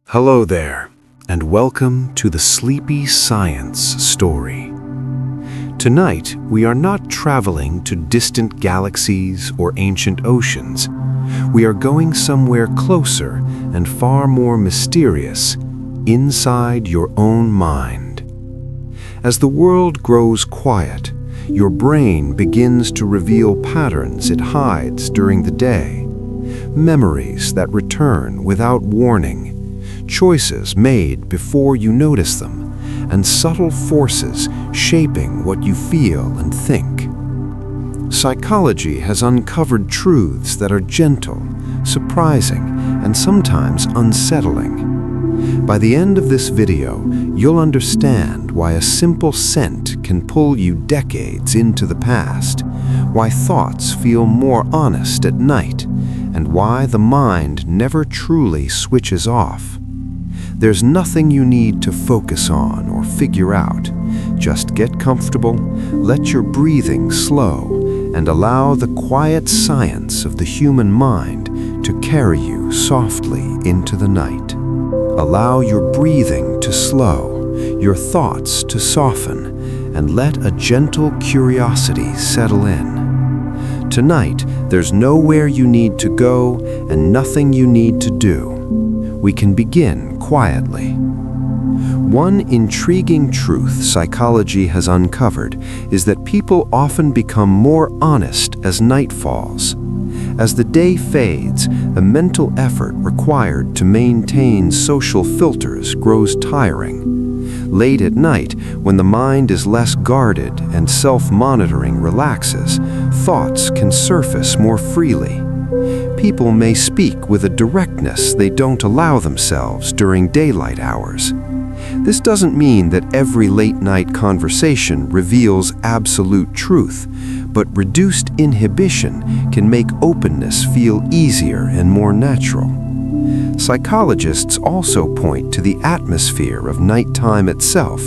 Hello there, and welcome to the Sleepy Science Story. Tonight, we are not traveling to distant galaxies or ancient oceans. We are going somewhere closer and far more mysterious, inside your own mind. As the world grows quiet, your brain begins to reveal patterns it hides during the day, memories that return without warning, choices made before you notice them, and subtle forces shaping what you feel and think. Psychology has uncovered truths that are gentle, surprising, and sometimes unsettling. By the end of this video, you'll understand why a simple scent can pull you decades into the past, why thoughts feel more honest at night, and why the mind never truly switches off. There's nothing you need to focus on or figure out. Just get comfortable, let your breathing slow, and allow the quiet science of the human mind to carry you softly into the night. Allow your breathing to slow, your thoughts to soften, and let a gentle curiosity settle in. Tonight, there's nowhere you need to go and nothing you need to do. We can begin quietly. One intriguing truth psychology has uncovered is that people often become more honest as night falls. As the day fades, the mental effort required to maintain social filters grows tiring. Late at night, when the mind is less guarded and self-monitoring relaxes, thoughts can surface more freely. People may speak with a directness they don't allow themselves during daylight hours. This doesn't mean that every late-night conversation reveals absolute truth, but reduced inhibition can make openness feel easier and more natural. Psychologists also point to the atmosphere of nighttime itself.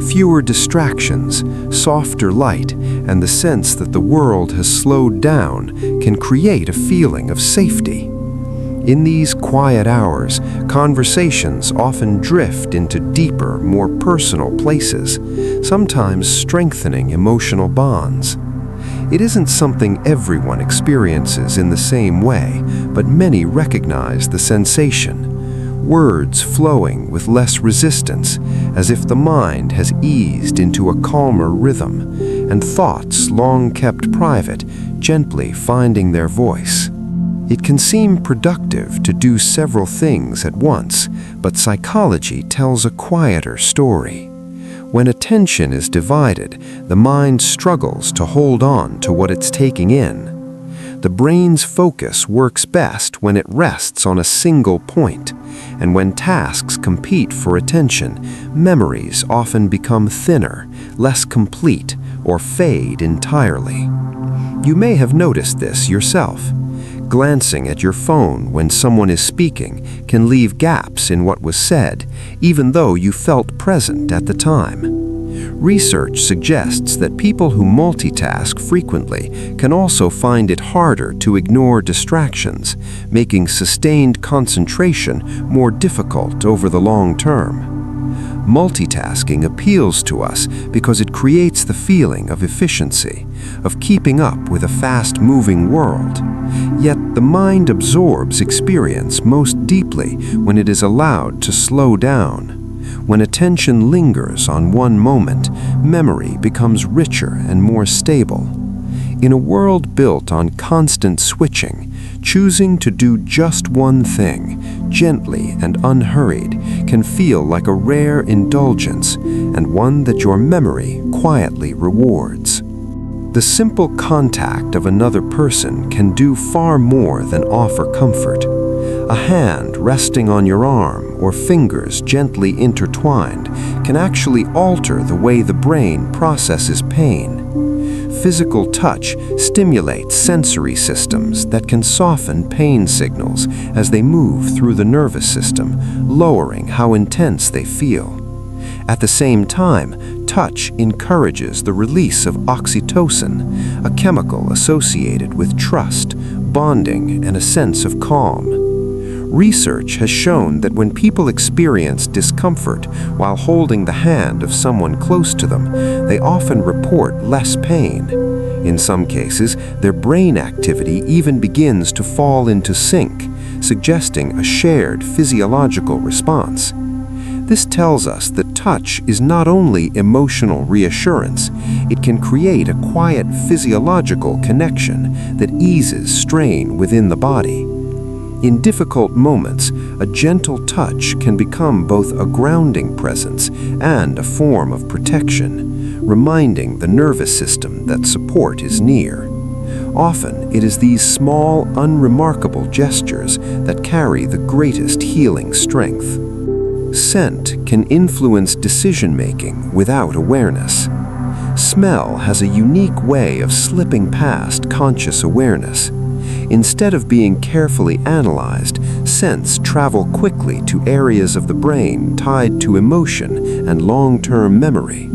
Fewer distractions, softer light, and the sense that the world has slowed down can create a feeling of safety. In these quiet hours, conversations often drift into deeper, more personal places, sometimes strengthening emotional bonds. It isn't something everyone experiences in the same way, but many recognize the sensation. Words flowing with less resistance, as if the mind has eased into a calmer rhythm, and thoughts long kept private, gently finding their voice. It can seem productive to do several things at once, but psychology tells a quieter story. When attention is divided, the mind struggles to hold on to what it's taking in. The brain's focus works best when it rests on a single point, and when tasks compete for attention, memories often become thinner, less complete, or fade entirely. You may have noticed this yourself. Glancing at your phone when someone is speaking can leave gaps in what was said, even though you felt present at the time. Research suggests that people who multitask frequently can also find it harder to ignore distractions, making sustained concentration more difficult over the long term. Multitasking appeals to us because it creates the feeling of efficiency, of keeping up with a fast-moving world. Yet the mind absorbs experience most deeply when it is allowed to slow down. When attention lingers on one moment, memory becomes richer and more stable. In a world built on constant switching, choosing to do just one thing, gently and unhurried, can feel like a rare indulgence and one that your memory quietly rewards. The simple contact of another person can do far more than offer comfort. A hand resting on your arm or fingers gently intertwined can actually alter the way the brain processes pain. Physical touch stimulates sensory systems that can soften pain signals as they move through the nervous system, lowering how intense they feel. At the same time, touch encourages the release of oxytocin, a chemical associated with trust, bonding, and a sense of calm. Research has shown that when people experience discomfort while holding the hand of someone close to them, they often report less pain. In some cases, their brain activity even begins to fall into sync, suggesting a shared physiological response. This tells us that touch is not only emotional reassurance, it can create a quiet physiological connection that eases strain within the body. In difficult moments, a gentle touch can become both a grounding presence and a form of protection, reminding the nervous system that support is near. Often, it is these small, unremarkable gestures that carry the greatest healing strength. Scent can influence decision-making without awareness. Smell has a unique way of slipping past conscious awareness. Instead of being carefully analyzed, scents travel quickly to areas of the brain tied to emotion and long-term memory.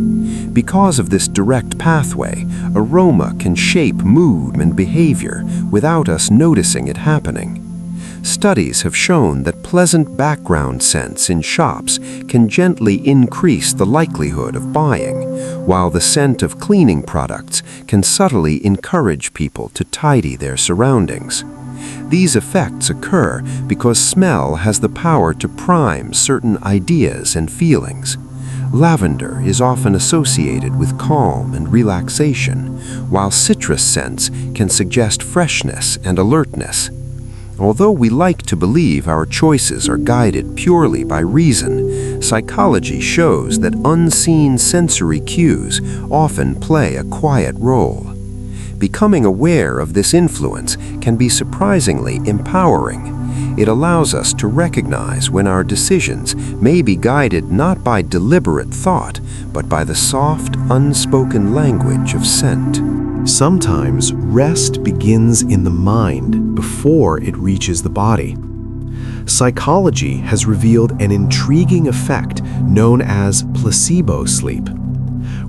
Because of this direct pathway, aroma can shape mood and behavior without us noticing it happening. Studies have shown that pleasant background scents in shops can gently increase the likelihood of buying, while the scent of cleaning products can subtly encourage people to tidy their surroundings. These effects occur because smell has the power to prime certain ideas and feelings. Lavender is often associated with calm and relaxation, while citrus scents can suggest freshness and alertness. Although we like to believe our choices are guided purely by reason, psychology shows that unseen sensory cues often play a quiet role. Becoming aware of this influence can be surprisingly empowering. It allows us to recognize when our decisions may be guided not by deliberate thought, but by the soft, unspoken language of scent. Sometimes rest begins in the mind before it reaches the body. Psychology has revealed an intriguing effect known as placebo sleep,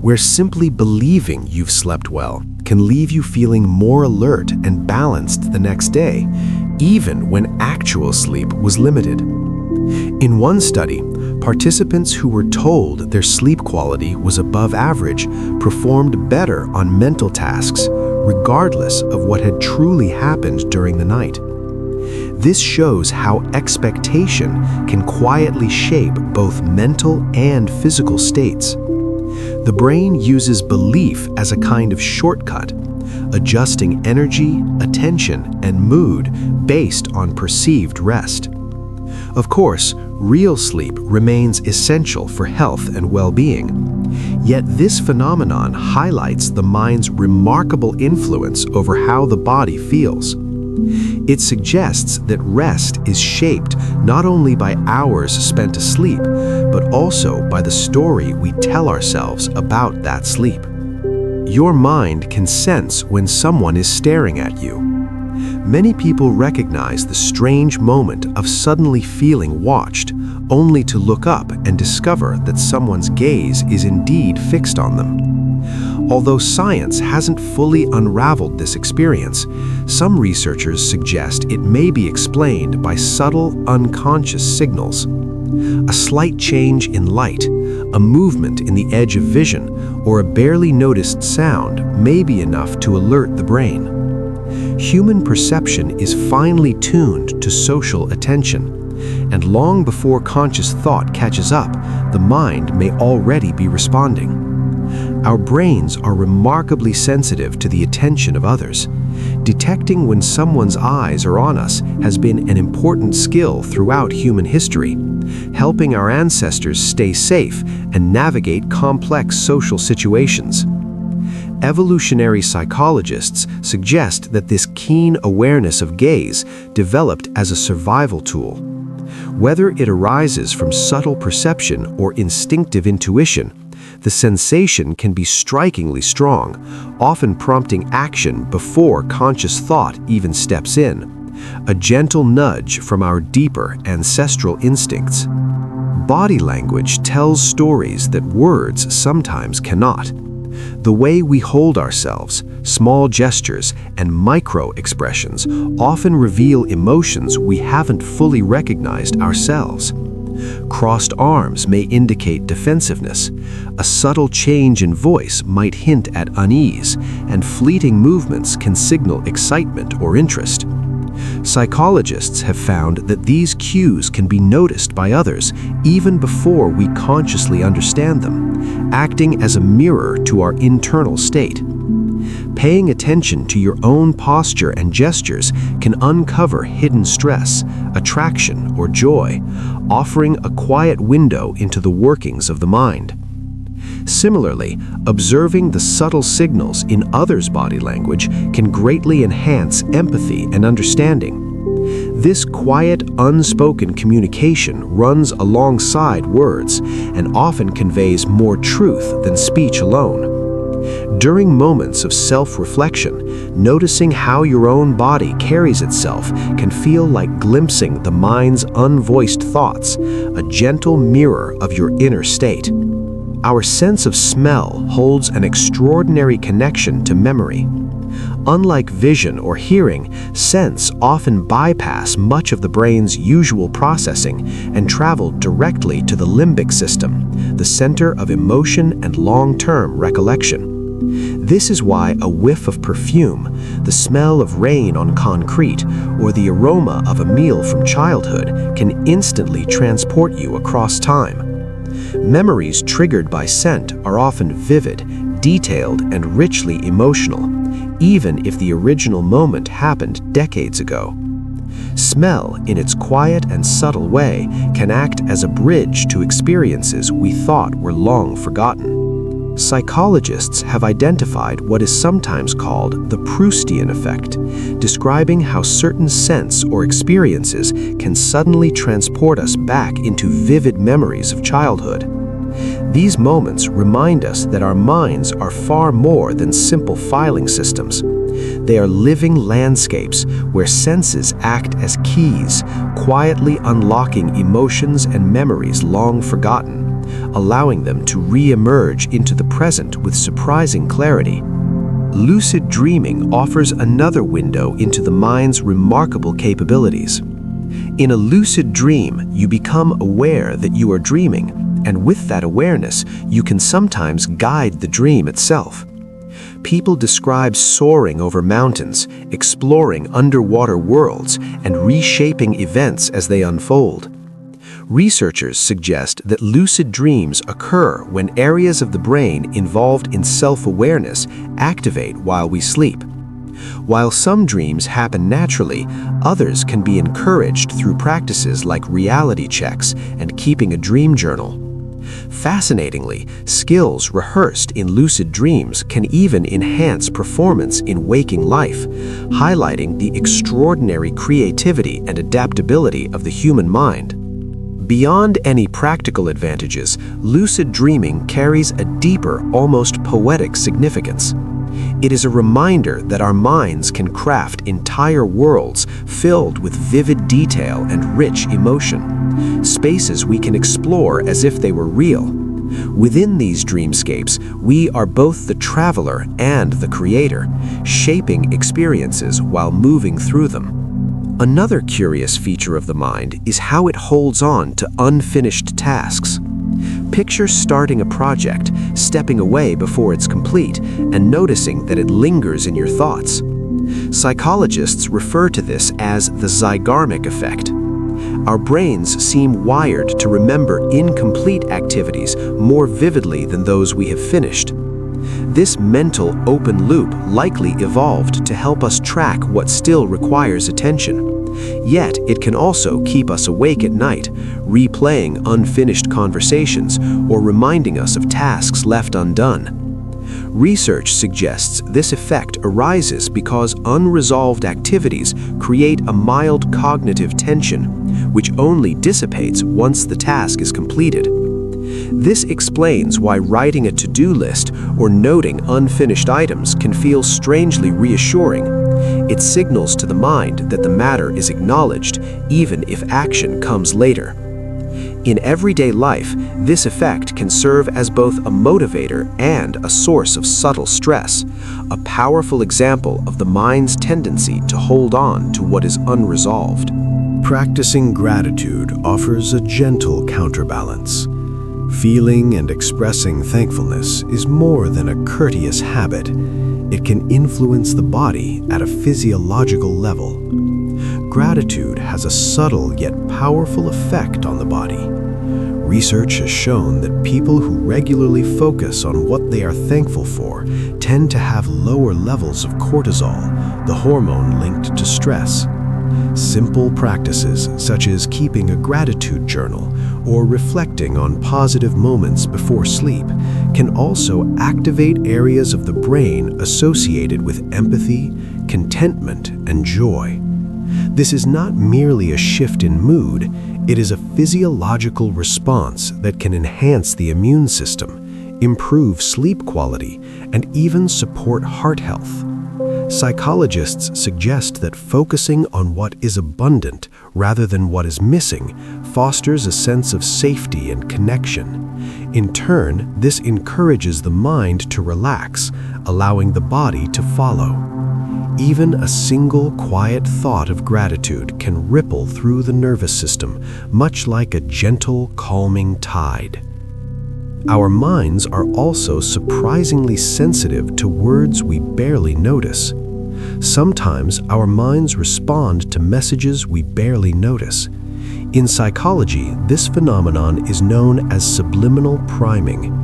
where simply believing you've slept well can leave you feeling more alert and balanced the next day, even when actual sleep was limited. In one study, participants who were told their sleep quality was above average performed better on mental tasks, regardless of what had truly happened during the night. This shows how expectation can quietly shape both mental and physical states. The brain uses belief as a kind of shortcut, adjusting energy, attention, and mood based on perceived rest. Of course, real sleep remains essential for health and well-being. Yet this phenomenon highlights the mind's remarkable influence over how the body feels. It suggests that rest is shaped not only by hours spent asleep, but also by the story we tell ourselves about that sleep. Your mind can sense when someone is staring at you. Many people recognize the strange moment of suddenly feeling watched, only to look up and discover that someone's gaze is indeed fixed on them. Although science hasn't fully unraveled this experience, some researchers suggest it may be explained by subtle, unconscious signals. A slight change in light, a movement in the edge of vision, or a barely noticed sound may be enough to alert the brain. Human perception is finely tuned to social attention, and long before conscious thought catches up, the mind may already be responding. Our brains are remarkably sensitive to the attention of others. Detecting when someone's eyes are on us has been an important skill throughout human history, helping our ancestors stay safe and navigate complex social situations. Evolutionary psychologists suggest that this keen awareness of gaze developed as a survival tool. Whether it arises from subtle perception or instinctive intuition, the sensation can be strikingly strong, often prompting action before conscious thought even steps in, a gentle nudge from our deeper ancestral instincts. Body language tells stories that words sometimes cannot. The way we hold ourselves, small gestures, and micro-expressions often reveal emotions we haven't fully recognized ourselves. Crossed arms may indicate defensiveness, a subtle change in voice might hint at unease, and fleeting movements can signal excitement or interest. Psychologists have found that these cues can be noticed by others even before we consciously understand them, acting as a mirror to our internal state. Paying attention to your own posture and gestures can uncover hidden stress, attraction, or joy, offering a quiet window into the workings of the mind. Similarly, observing the subtle signals in others' body language can greatly enhance empathy and understanding. This quiet, unspoken communication runs alongside words and often conveys more truth than speech alone. During moments of self-reflection, noticing how your own body carries itself can feel like glimpsing the mind's unvoiced thoughts, a gentle mirror of your inner state. Our sense of smell holds an extraordinary connection to memory. Unlike vision or hearing, scents often bypass much of the brain's usual processing and travel directly to the limbic system, the center of emotion and long-term recollection. This is why a whiff of perfume, the smell of rain on concrete, or the aroma of a meal from childhood can instantly transport you across time. Memories triggered by scent are often vivid, detailed, and richly emotional, even if the original moment happened decades ago. Smell, in its quiet and subtle way, can act as a bridge to experiences we thought were long forgotten. Psychologists have identified what is sometimes called the Proustian effect, describing how certain scents or experiences can suddenly transport us back into vivid memories of childhood. These moments remind us that our minds are far more than simple filing systems. They are living landscapes where senses act as keys, quietly unlocking emotions and memories long forgotten, allowing them to re-emerge into the present with surprising clarity. Lucid dreaming offers another window into the mind's remarkable capabilities. In a lucid dream, you become aware that you are dreaming, and with that awareness, you can sometimes guide the dream itself. People describe soaring over mountains, exploring underwater worlds, and reshaping events as they unfold. Researchers suggest that lucid dreams occur when areas of the brain involved in self-awareness activate while we sleep. While some dreams happen naturally, others can be encouraged through practices like reality checks and keeping a dream journal. Fascinatingly, skills rehearsed in lucid dreams can even enhance performance in waking life, highlighting the extraordinary creativity and adaptability of the human mind. Beyond any practical advantages, lucid dreaming carries a deeper, almost poetic significance. It is a reminder that our minds can craft entire worlds filled with vivid detail and rich emotion, spaces we can explore as if they were real. Within these dreamscapes, we are both the traveler and the creator, shaping experiences while moving through them. Another curious feature of the mind is how it holds on to unfinished tasks. Picture starting a project, stepping away before it's complete, and noticing that it lingers in your thoughts. Psychologists refer to this as the zygarmic effect. Our brains seem wired to remember incomplete activities more vividly than those we have finished. This mental open loop likely evolved to help us track what still requires attention. Yet it can also keep us awake at night, replaying unfinished conversations or reminding us of tasks left undone. Research suggests this effect arises because unresolved activities create a mild cognitive tension, which only dissipates once the task is completed. This explains why writing a to-do list or noting unfinished items can feel strangely reassuring. It signals to the mind that the matter is acknowledged, even if action comes later. In everyday life, this effect can serve as both a motivator and a source of subtle stress, a powerful example of the mind's tendency to hold on to what is unresolved. Practicing gratitude offers a gentle counterbalance. Feeling and expressing thankfulness is more than a courteous habit. It can influence the body at a physiological level. Gratitude has a subtle yet powerful effect on the body. Research has shown that people who regularly focus on what they are thankful for tend to have lower levels of cortisol, the hormone linked to stress. Simple practices such as keeping a gratitude journal or reflecting on positive moments before sleep can also activate areas of the brain associated with empathy, contentment, and joy. This is not merely a shift in mood, it is a physiological response that can enhance the immune system, improve sleep quality, and even support heart health. Psychologists suggest that focusing on what is abundant rather than what is missing fosters a sense of safety and connection. In turn, this encourages the mind to relax, allowing the body to follow. Even a single quiet thought of gratitude can ripple through the nervous system, much like a gentle, calming tide. Our minds are also surprisingly sensitive to words we barely notice. Sometimes our minds respond to messages we barely notice. In psychology, this phenomenon is known as subliminal priming.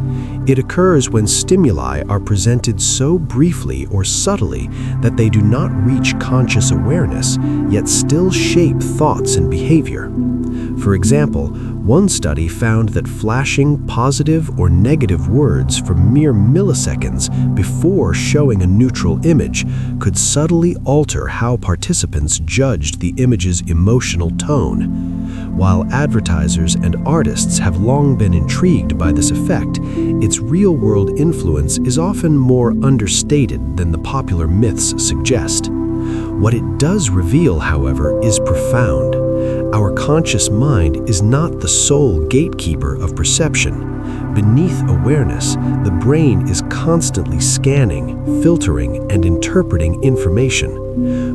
It occurs when stimuli are presented so briefly or subtly that they do not reach conscious awareness, yet still shape thoughts and behavior. For example, one study found that flashing positive or negative words for mere milliseconds before showing a neutral image could subtly alter how participants judged the image's emotional tone. While advertisers and artists have long been intrigued by this effect, its real-world influence is often more understated than the popular myths suggest. What it does reveal, however, is profound. Our conscious mind is not the sole gatekeeper of perception. Beneath awareness, the brain is constantly scanning, filtering, and interpreting information.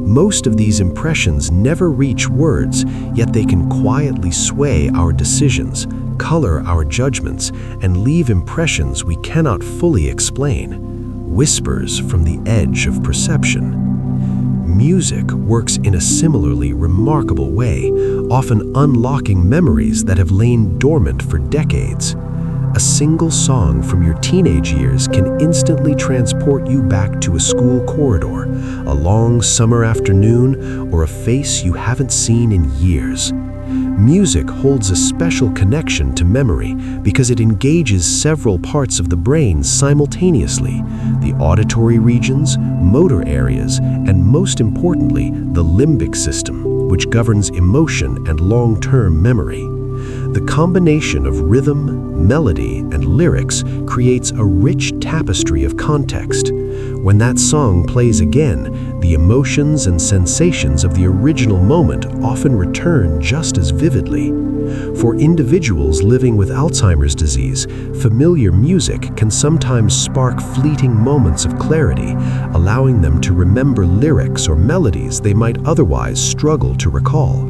Most of these impressions never reach words, yet they can quietly sway our decisions, color our judgments, and leave impressions we cannot fully explain. Whispers from the edge of perception. Music works in a similarly remarkable way, often unlocking memories that have lain dormant for decades. A single song from your teenage years can instantly transport you back to a school corridor, a long summer afternoon, or a face you haven't seen in years. Music holds a special connection to memory because it engages several parts of the brain simultaneously: the auditory regions, motor areas, and most importantly, the limbic system, which governs emotion and long-term memory. The combination of rhythm, melody, and lyrics creates a rich tapestry of context. When that song plays again, the emotions and sensations of the original moment often return just as vividly. For individuals living with Alzheimer's disease, familiar music can sometimes spark fleeting moments of clarity, allowing them to remember lyrics or melodies they might otherwise struggle to recall.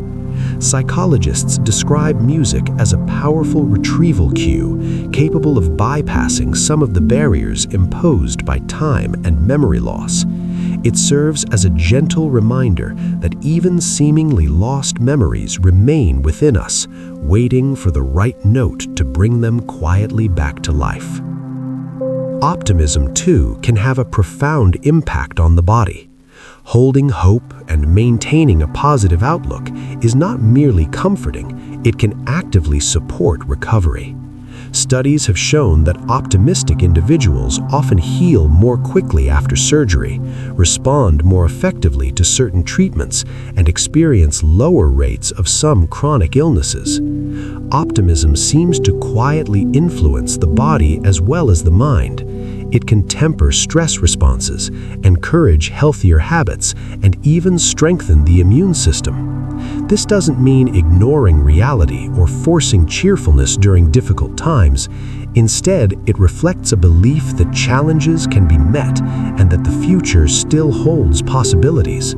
Psychologists describe music as a powerful retrieval cue, capable of bypassing some of the barriers imposed by time and memory loss. It serves as a gentle reminder that even seemingly lost memories remain within us, waiting for the right note to bring them quietly back to life. Optimism, too, can have a profound impact on the body. Holding hope and maintaining a positive outlook is not merely comforting, it can actively support recovery. Studies have shown that optimistic individuals often heal more quickly after surgery, respond more effectively to certain treatments, and experience lower rates of some chronic illnesses. Optimism seems to quietly influence the body as well as the mind. It can temper stress responses, encourage healthier habits, and even strengthen the immune system. This doesn't mean ignoring reality or forcing cheerfulness during difficult times. Instead, it reflects a belief that challenges can be met and that the future still holds possibilities.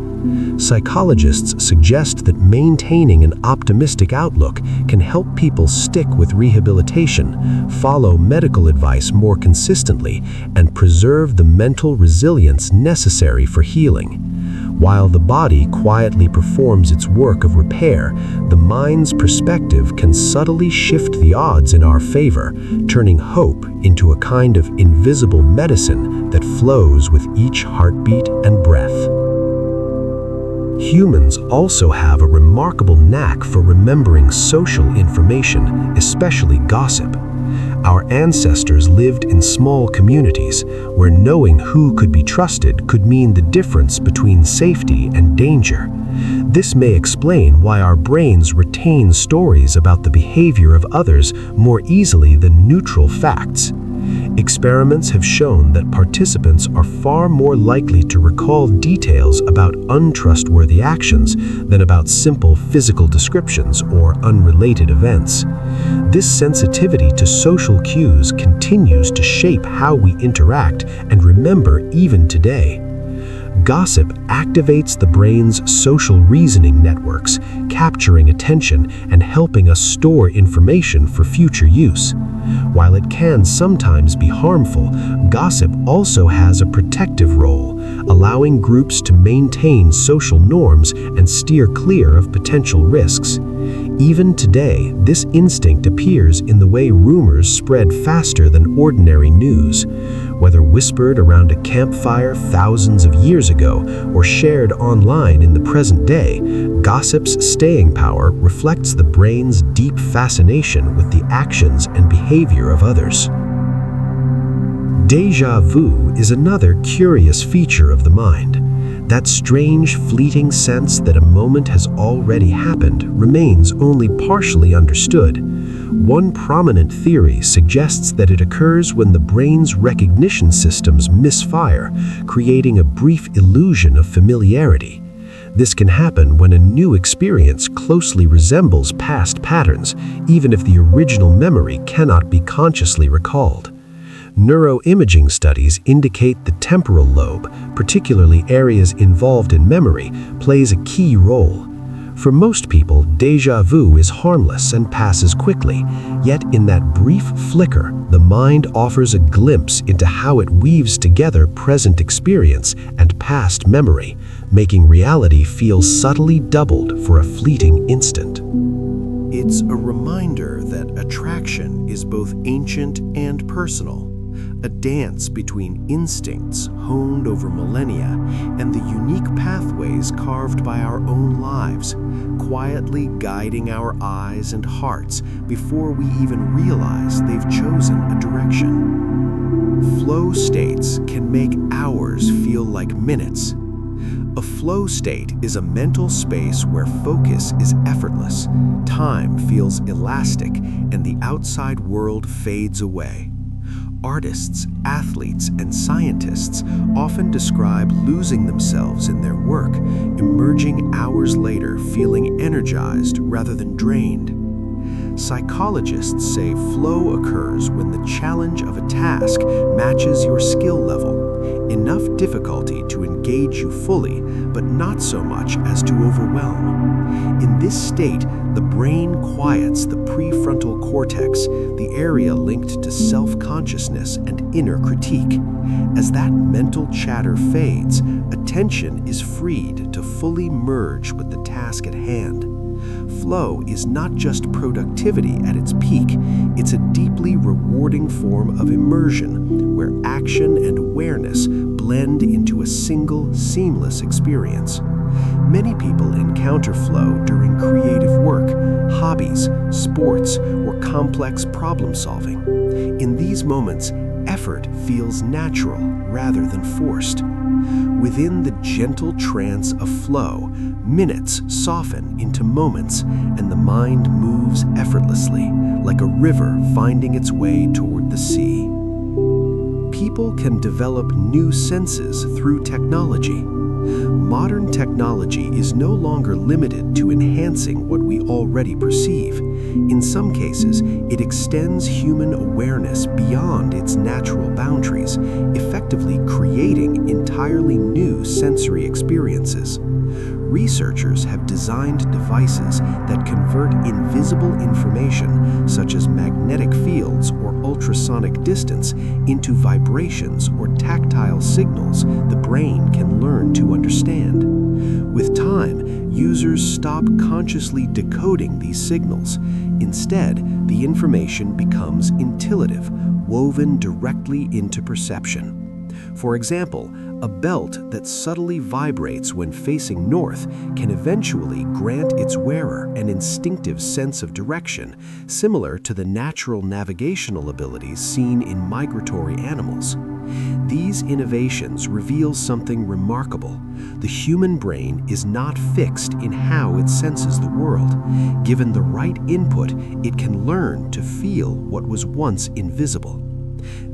Psychologists suggest that maintaining an optimistic outlook can help people stick with rehabilitation, follow medical advice more consistently, and preserve the mental resilience necessary for healing. While the body quietly performs its work of repair, the mind's perspective can subtly shift the odds in our favor, turning hope into a kind of invisible medicine that flows with each heartbeat and breath. Humans also have a remarkable knack for remembering social information, especially gossip. Our ancestors lived in small communities where knowing who could be trusted could mean the difference between safety and danger. This may explain why our brains retain stories about the behavior of others more easily than neutral facts. Experiments have shown that participants are far more likely to recall details about untrustworthy actions than about simple physical descriptions or unrelated events. This sensitivity to social cues continues to shape how we interact and remember even today. Gossip activates the brain's social reasoning networks, capturing attention and helping us store information for future use. While it can sometimes be harmful, gossip also has a protective role, allowing groups to maintain social norms and steer clear of potential risks. Even today, this instinct appears in the way rumors spread faster than ordinary news. Whether whispered around a campfire thousands of years ago or shared online in the present day, gossip's staying power reflects the brain's deep fascination with the actions and behavior of others. Déjà vu is another curious feature of the mind. That strange, fleeting sense that a moment has already happened remains only partially understood. One prominent theory suggests that it occurs when the brain's recognition systems misfire, creating a brief illusion of familiarity. This can happen when a new experience closely resembles past patterns, even if the original memory cannot be consciously recalled. Neuroimaging studies indicate the temporal lobe, particularly areas involved in memory, plays a key role. For most people, déjà vu is harmless and passes quickly, yet in that brief flicker, the mind offers a glimpse into how it weaves together present experience and past memory, making reality feel subtly doubled for a fleeting instant. It's a reminder that attraction is both ancient and personal, a dance between instincts honed over millennia and the unique pathways carved by our own lives, quietly guiding our eyes and hearts before we even realize they've chosen a direction. Flow states can make hours feel like minutes. A flow state is a mental space where focus is effortless, time feels elastic, and the outside world fades away. Artists, athletes, and scientists often describe losing themselves in their work, emerging hours later feeling energized rather than drained. Psychologists say flow occurs when the challenge of a task matches your skill level, enough difficulty to engage you fully, but not so much as to overwhelm. In this state, the brain quiets the prefrontal cortex, the area linked to self-consciousness and inner critique. As that mental chatter fades, attention is freed to fully merge with the task at hand. Flow is not just productivity at its peak, it's a deeply rewarding form of immersion, where action and awareness blend into a single, seamless experience. Many people encounter flow during creative work, hobbies, sports, or complex problem solving. In these moments, effort feels natural rather than forced. Within the gentle trance of flow, minutes soften into moments, and the mind moves effortlessly, like a river finding its way toward the sea. People can develop new senses through technology. Modern technology is no longer limited to enhancing what we already perceive. In some cases, it extends human awareness beyond its natural boundaries, effectively creating entirely new sensory experiences. Researchers have designed devices that convert invisible information, such as magnetic fields or ultrasonic distance, into vibrations or tactile signals the brain can learn to understand. With time, users stop consciously decoding these signals. Instead, the information becomes intuitive, woven directly into perception. For example, a belt that subtly vibrates when facing north can eventually grant its wearer an instinctive sense of direction, similar to the natural navigational abilities seen in migratory animals. These innovations reveal something remarkable. The human brain is not fixed in how it senses the world. Given the right input, it can learn to feel what was once invisible.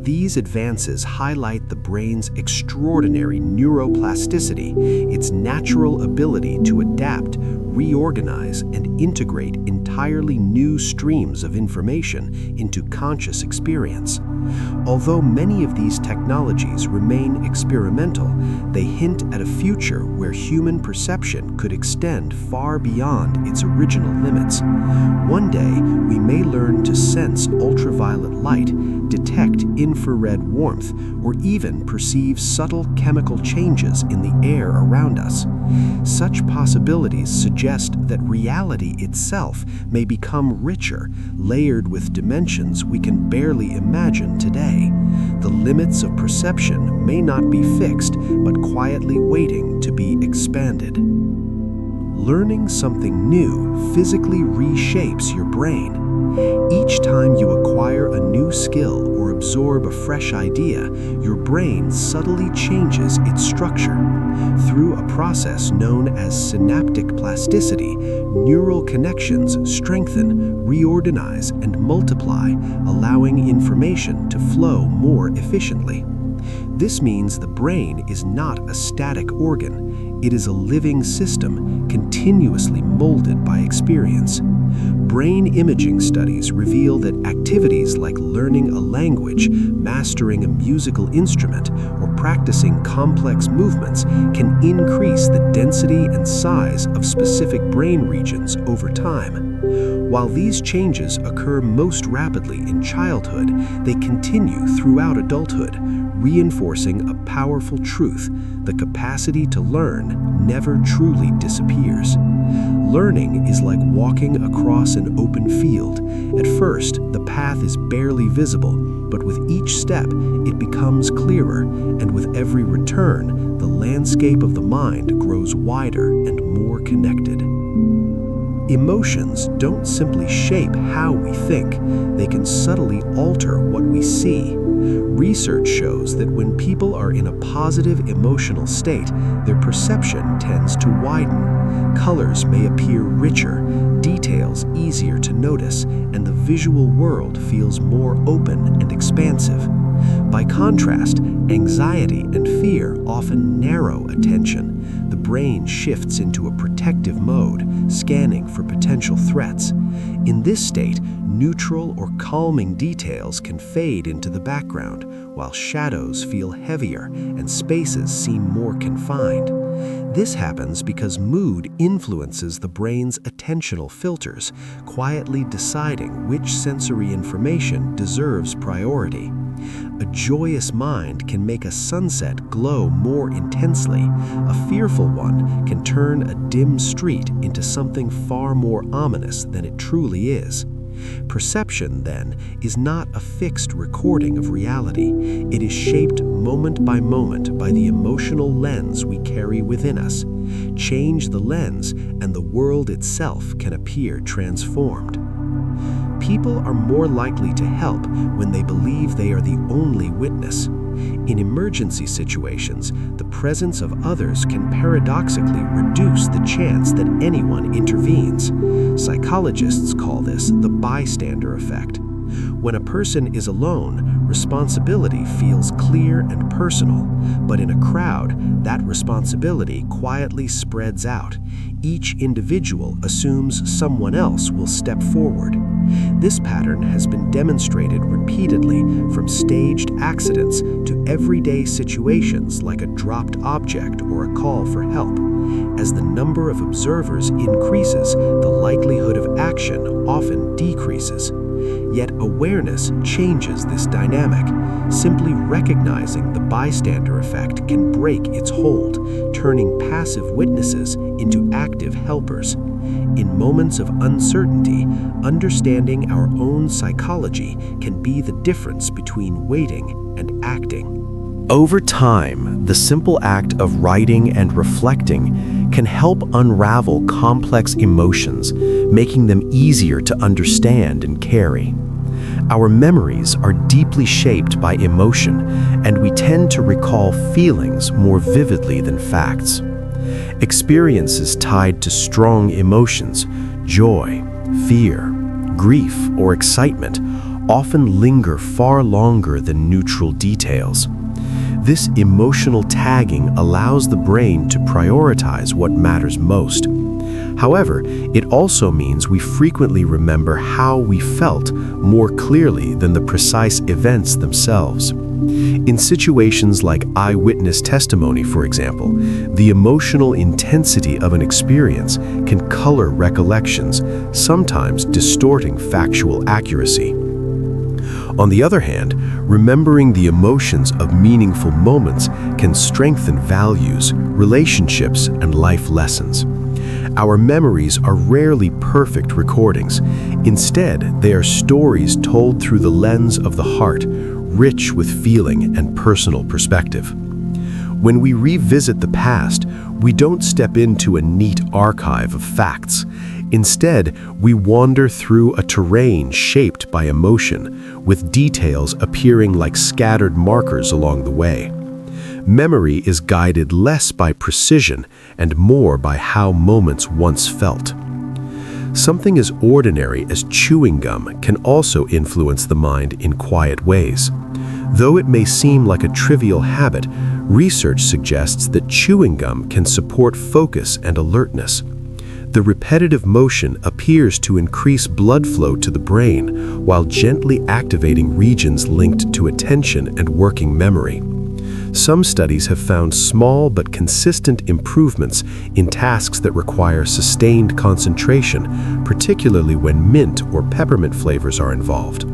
These advances highlight the brain's extraordinary neuroplasticity, its natural ability to adapt, reorganize, and integrate entirely new streams of information into conscious experience. Although many of these technologies remain experimental, they hint at a future where human perception could extend far beyond its original limits. One day, we may learn to sense ultraviolet light, detect infrared warmth, or even perceive subtle chemical changes in the air around us. Such possibilities suggest that reality itself may become richer, layered with dimensions we can barely imagine today. The limits of perception may not be fixed, but quietly waiting to be expanded. Learning something new physically reshapes your brain. Each time you acquire a new skill or absorb a fresh idea, your brain subtly changes its structure. Through a process known as synaptic plasticity, neural connections strengthen, reorganize, and multiply, allowing information to flow more efficiently. This means the brain is not a static organ. It is a living system, continuously molded by experience. Brain imaging studies reveal that activities like learning a language, mastering a musical instrument, or practicing complex movements can increase the density and size of specific brain regions over time. While these changes occur most rapidly in childhood, they continue throughout adulthood, reinforcing a powerful truth: the capacity to learn never truly disappears. Learning is like walking across an open field. At first, the path is barely visible, but with each step, it becomes clearer, and with every return, the landscape of the mind grows wider and more connected. Emotions don't simply shape how we think, they can subtly alter what we see. Research shows that when people are in a positive emotional state, their perception tends to widen. Colors may appear richer, details easier to notice, and the visual world feels more open and expansive. By contrast, anxiety and fear often narrow attention. The brain shifts into a protective mode, scanning for potential threats. In this state, neutral or calming details can fade into the background, while shadows feel heavier and spaces seem more confined. This happens because mood influences the brain's attentional filters, quietly deciding which sensory information deserves priority. A joyous mind can make a sunset glow more intensely. A fearful one can turn a dim street into something far more ominous than it truly is. Perception, then, is not a fixed recording of reality. It is shaped moment by moment by the emotional lens we carry within us. Change the lens, and the world itself can appear transformed. People are more likely to help when they believe they are the only witness. In emergency situations, the presence of others can paradoxically reduce the chance that anyone intervenes. Psychologists call this the bystander effect. When a person is alone, responsibility feels clear and personal, but in a crowd, that responsibility quietly spreads out. Each individual assumes someone else will step forward. This pattern has been demonstrated repeatedly from staged accidents to everyday situations like a dropped object or a call for help. As the number of observers increases, the likelihood of action often decreases. Yet awareness changes this dynamic. Simply recognizing the bystander effect can break its hold, turning passive witnesses into active helpers. In moments of uncertainty, understanding our own psychology can be the difference between waiting and acting. Over time, the simple act of writing and reflecting can help unravel complex emotions, making them easier to understand and carry. Our memories are deeply shaped by emotion, and we tend to recall feelings more vividly than facts. Experiences tied to strong emotions, joy, fear, grief, or excitement, often linger far longer than neutral details. This emotional tagging allows the brain to prioritize what matters most. However, it also means we frequently remember how we felt more clearly than the precise events themselves. In situations like eyewitness testimony, for example, the emotional intensity of an experience can color recollections, sometimes distorting factual accuracy. On the other hand, remembering the emotions of meaningful moments can strengthen values, relationships, and life lessons. Our memories are rarely perfect recordings. Instead, they are stories told through the lens of the heart, rich with feeling and personal perspective. When we revisit the past, we don't step into a neat archive of facts. Instead, we wander through a terrain shaped by emotion, with details appearing like scattered markers along the way. Memory is guided less by precision and more by how moments once felt. Something as ordinary as chewing gum can also influence the mind in quiet ways. Though it may seem like a trivial habit, research suggests that chewing gum can support focus and alertness. The repetitive motion appears to increase blood flow to the brain while gently activating regions linked to attention and working memory. Some studies have found small but consistent improvements in tasks that require sustained concentration, particularly when mint or peppermint flavors are involved.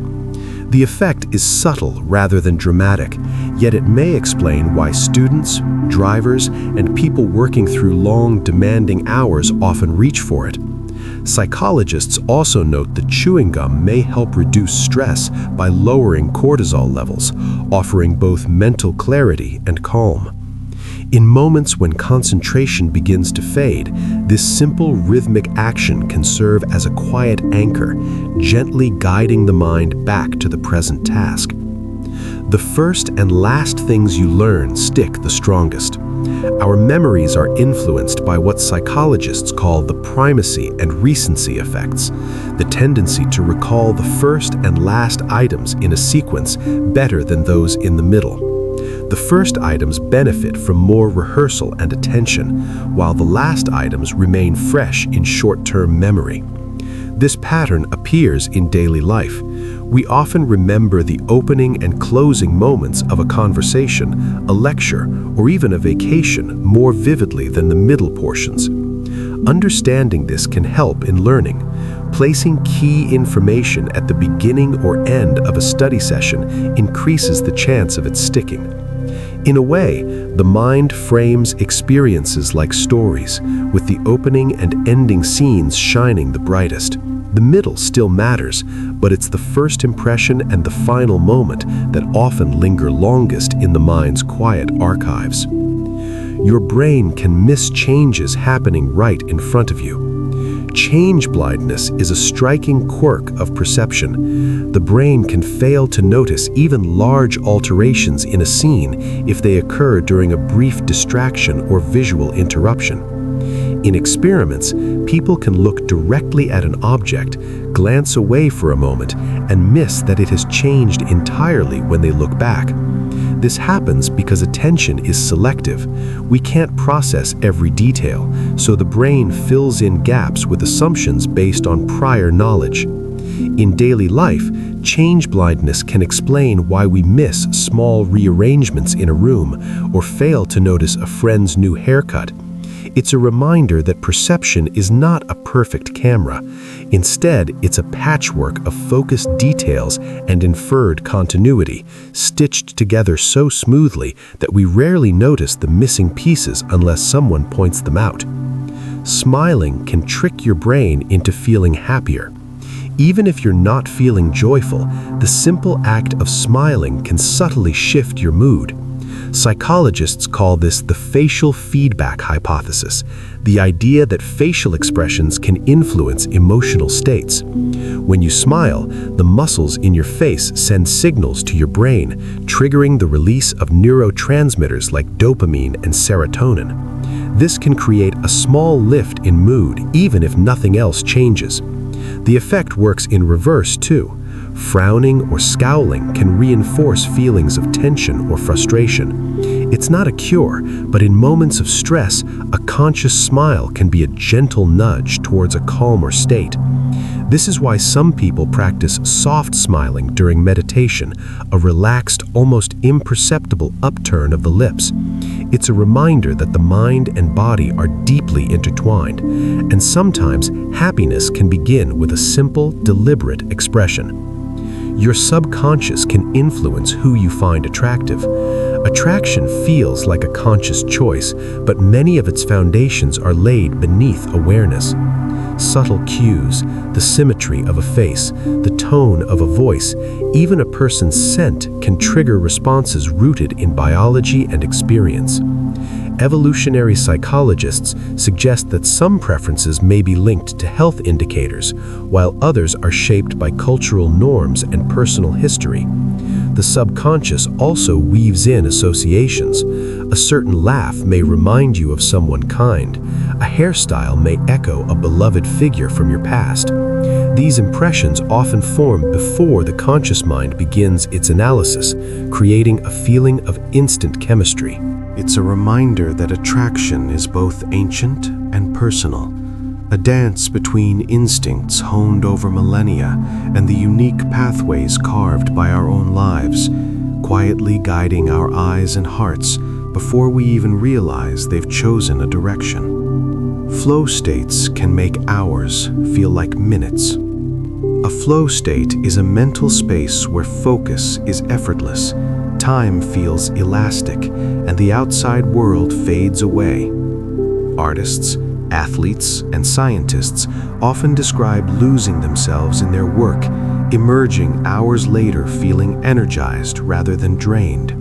The effect is subtle rather than dramatic, yet it may explain why students, drivers, and people working through long, demanding hours often reach for it. Psychologists also note that chewing gum may help reduce stress by lowering cortisol levels, offering both mental clarity and calm. In moments when concentration begins to fade, this simple rhythmic action can serve as a quiet anchor, gently guiding the mind back to the present task. The first and last things you learn stick the strongest. Our memories are influenced by what psychologists call the primacy and recency effects, the tendency to recall the first and last items in a sequence better than those in the middle. The first items benefit from more rehearsal and attention, while the last items remain fresh in short-term memory. This pattern appears in daily life. We often remember the opening and closing moments of a conversation, a lecture, or even a vacation more vividly than the middle portions. Understanding this can help in learning. Placing key information at the beginning or end of a study session increases the chance of it sticking. In a way, the mind frames experiences like stories, with the opening and ending scenes shining the brightest. The middle still matters, but it's the first impression and the final moment that often linger longest in the mind's quiet archives. Your brain can miss changes happening right in front of you. Change blindness is a striking quirk of perception. The brain can fail to notice even large alterations in a scene if they occur during a brief distraction or visual interruption. In experiments, people can look directly at an object, glance away for a moment, and miss that it has changed entirely when they look back. This happens because attention is selective. We can't process every detail, so the brain fills in gaps with assumptions based on prior knowledge. In daily life, change blindness can explain why we miss small rearrangements in a room or fail to notice a friend's new haircut. It's a reminder that perception is not a perfect camera. Instead, it's a patchwork of focused details and inferred continuity, stitched together so smoothly that we rarely notice the missing pieces unless someone points them out. Smiling can trick your brain into feeling happier. Even if you're not feeling joyful, the simple act of smiling can subtly shift your mood. Psychologists call this the facial feedback hypothesis, the idea that facial expressions can influence emotional states. When you smile, the muscles in your face send signals to your brain, triggering the release of neurotransmitters like dopamine and serotonin. This can create a small lift in mood, even if nothing else changes. The effect works in reverse, too. Frowning or scowling can reinforce feelings of tension or frustration. It's not a cure, but in moments of stress, a conscious smile can be a gentle nudge towards a calmer state. This is why some people practice soft smiling during meditation, a relaxed, almost imperceptible upturn of the lips. It's a reminder that the mind and body are deeply intertwined, and sometimes happiness can begin with a simple, deliberate expression. Your subconscious can influence who you find attractive. Attraction feels like a conscious choice, but many of its foundations are laid beneath awareness. Subtle cues, the symmetry of a face, the tone of a voice, even a person's scent can trigger responses rooted in biology and experience. Evolutionary psychologists suggest that some preferences may be linked to health indicators, while others are shaped by cultural norms and personal history. The subconscious also weaves in associations. A certain laugh may remind you of someone kind. A hairstyle may echo a beloved figure from your past. These impressions often form before the conscious mind begins its analysis, creating a feeling of instant chemistry. It's a reminder that attraction is both ancient and personal, a dance between instincts honed over millennia and the unique pathways carved by our own lives, quietly guiding our eyes and hearts before we even realize they've chosen a direction. Flow states can make hours feel like minutes. A flow state is a mental space where focus is effortless, time feels elastic, and the outside world fades away. Artists, athletes, and scientists often describe losing themselves in their work, emerging hours later feeling energized rather than drained.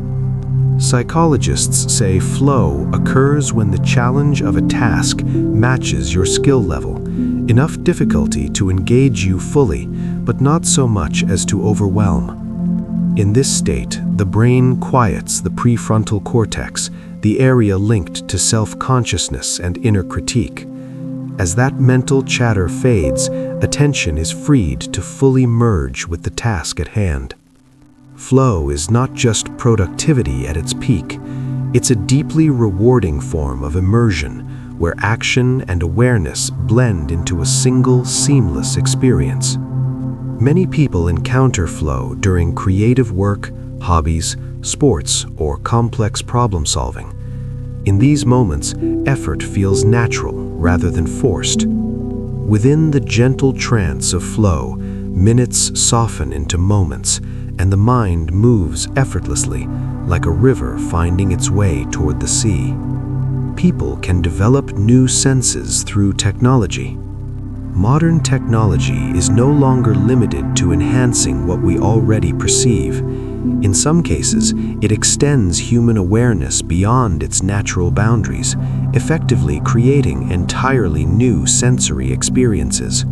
Psychologists say flow occurs when the challenge of a task matches your skill level, enough difficulty to engage you fully, but not so much as to overwhelm. In this state, the brain quiets the prefrontal cortex, the area linked to self-consciousness and inner critique. As that mental chatter fades, attention is freed to fully merge with the task at hand. Flow is not just productivity at its peak. It's a deeply rewarding form of immersion, where action and awareness blend into a single, seamless experience. Many people encounter flow during creative work, hobbies, sports, or complex problem solving. In these moments, effort feels natural rather than forced. Within the gentle trance of flow, minutes soften into moments, and the mind moves effortlessly, like a river finding its way toward the sea. People can develop new senses through technology. Modern technology is no longer limited to enhancing what we already perceive. In some cases, it extends human awareness beyond its natural boundaries, effectively creating entirely new sensory experiences.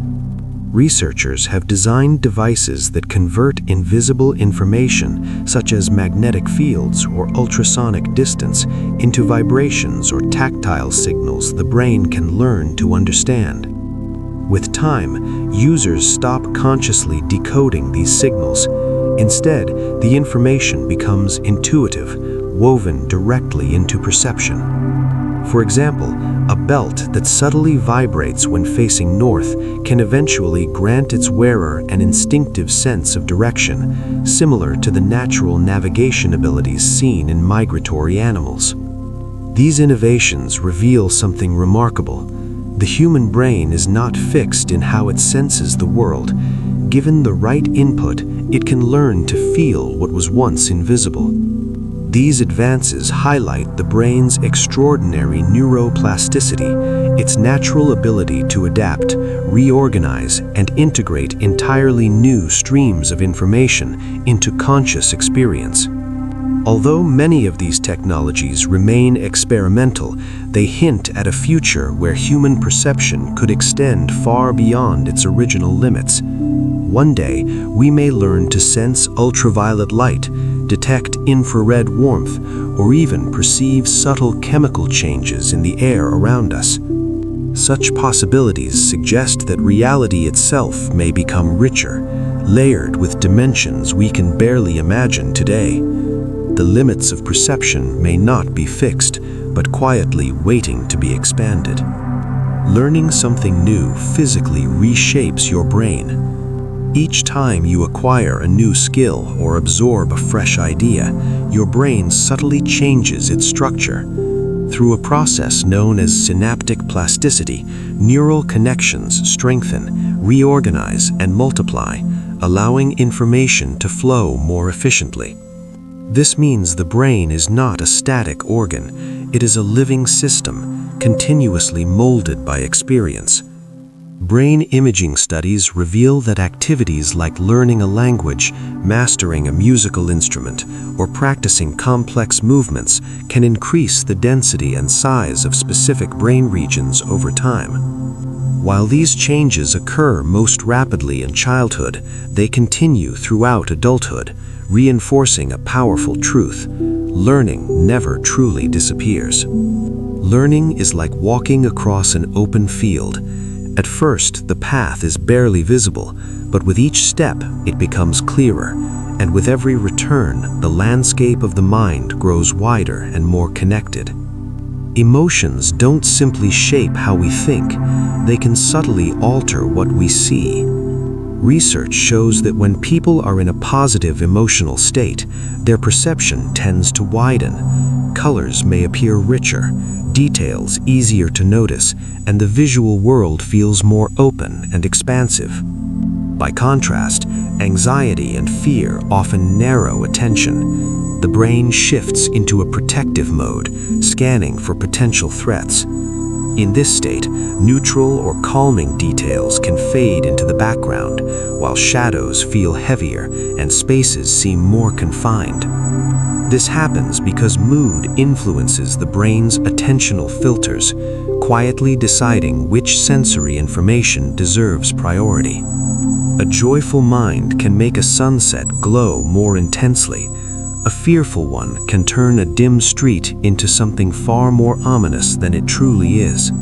Researchers have designed devices that convert invisible information, such as magnetic fields or ultrasonic distance, into vibrations or tactile signals the brain can learn to understand. With time, users stop consciously decoding these signals. Instead, the information becomes intuitive, woven directly into perception. For example, a belt that subtly vibrates when facing north can eventually grant its wearer an instinctive sense of direction, similar to the natural navigation abilities seen in migratory animals. These innovations reveal something remarkable. The human brain is not fixed in how it senses the world. Given the right input, it can learn to feel what was once invisible. These advances highlight the brain's extraordinary neuroplasticity, its natural ability to adapt, reorganize, and integrate entirely new streams of information into conscious experience. Although many of these technologies remain experimental, they hint at a future where human perception could extend far beyond its original limits. One day, we may learn to sense ultraviolet light, detect infrared warmth, or even perceive subtle chemical changes in the air around us. Such possibilities suggest that reality itself may become richer, layered with dimensions we can barely imagine today. The limits of perception may not be fixed, but quietly waiting to be expanded. Learning something new physically reshapes your brain. Each time you acquire a new skill or absorb a fresh idea, your brain subtly changes its structure. Through a process known as synaptic plasticity, neural connections strengthen, reorganize, and multiply, allowing information to flow more efficiently. This means the brain is not a static organ, it is a living system, continuously molded by experience. Brain imaging studies reveal that activities like learning a language, mastering a musical instrument, or practicing complex movements can increase the density and size of specific brain regions over time. While these changes occur most rapidly in childhood, they continue throughout adulthood, reinforcing a powerful truth: learning never truly disappears. Learning is like walking across an open field. At first, the path is barely visible, but with each step, it becomes clearer, and with every return, the landscape of the mind grows wider and more connected. Emotions don't simply shape how we think, they can subtly alter what we see. Research shows that when people are in a positive emotional state, their perception tends to widen. Colors may appear richer, details easier to notice, and the visual world feels more open and expansive. By contrast, anxiety and fear often narrow attention. The brain shifts into a protective mode, scanning for potential threats. In this state, neutral or calming details can fade into the background, while shadows feel heavier and spaces seem more confined. This happens because mood influences the brain's attentional filters, quietly deciding which sensory information deserves priority. A joyful mind can make a sunset glow more intensely. A fearful one can turn a dim street into something far more ominous than it truly is.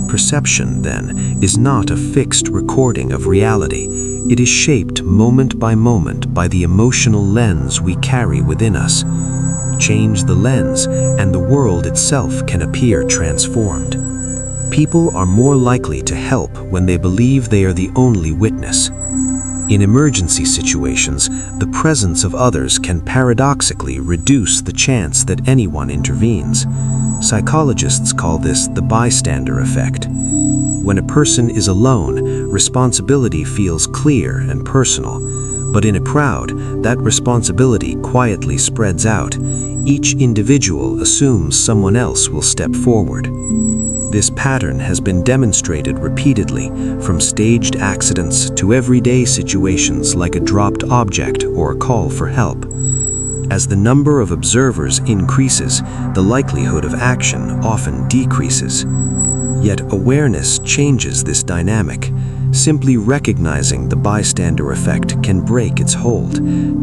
Perception, then, is not a fixed recording of reality. It is shaped moment by the emotional lens we carry within us. Change the lens, and the world itself can appear transformed. People are more likely to help when they believe they are the only witness. In emergency situations, the presence of others can paradoxically reduce the chance that anyone intervenes. Psychologists call this the bystander effect. When a person is alone, responsibility feels clear and personal. But in a crowd, that responsibility quietly spreads out. Each individual assumes someone else will step forward. This pattern has been demonstrated repeatedly, from staged accidents to everyday situations like a dropped object or a call for help. As the number of observers increases, the likelihood of action often decreases. Yet awareness changes this dynamic. Simply recognizing the bystander effect can break its hold,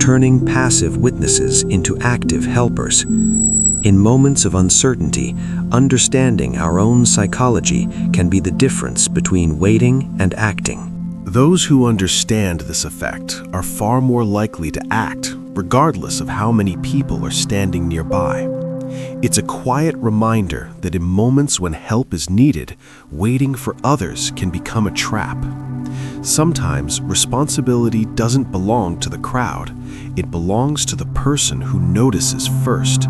turning passive witnesses into active helpers. In moments of uncertainty, understanding our own psychology can be the difference between waiting and acting. Those who understand this effect are far more likely to act, regardless of how many people are standing nearby. It's a quiet reminder that in moments when help is needed, waiting for others can become a trap. Sometimes responsibility doesn't belong to the crowd, it belongs to the person who notices first.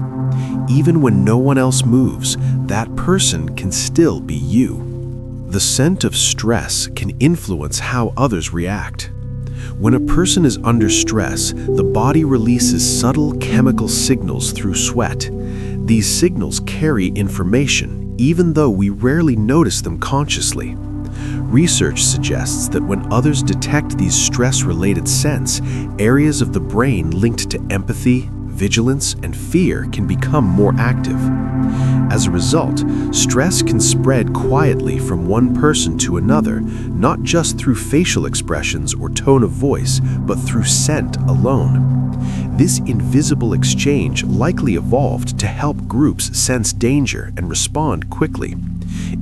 Even when no one else moves, that person can still be you. The scent of stress can influence how others react. When a person is under stress, the body releases subtle chemical signals through sweat. These signals carry information, even though we rarely notice them consciously. Research suggests that when others detect these stress-related scents, areas of the brain linked to empathy, vigilance, and fear can become more active. As a result, stress can spread quietly from one person to another, not just through facial expressions or tone of voice, but through scent alone. This invisible exchange likely evolved to help groups sense danger and respond quickly.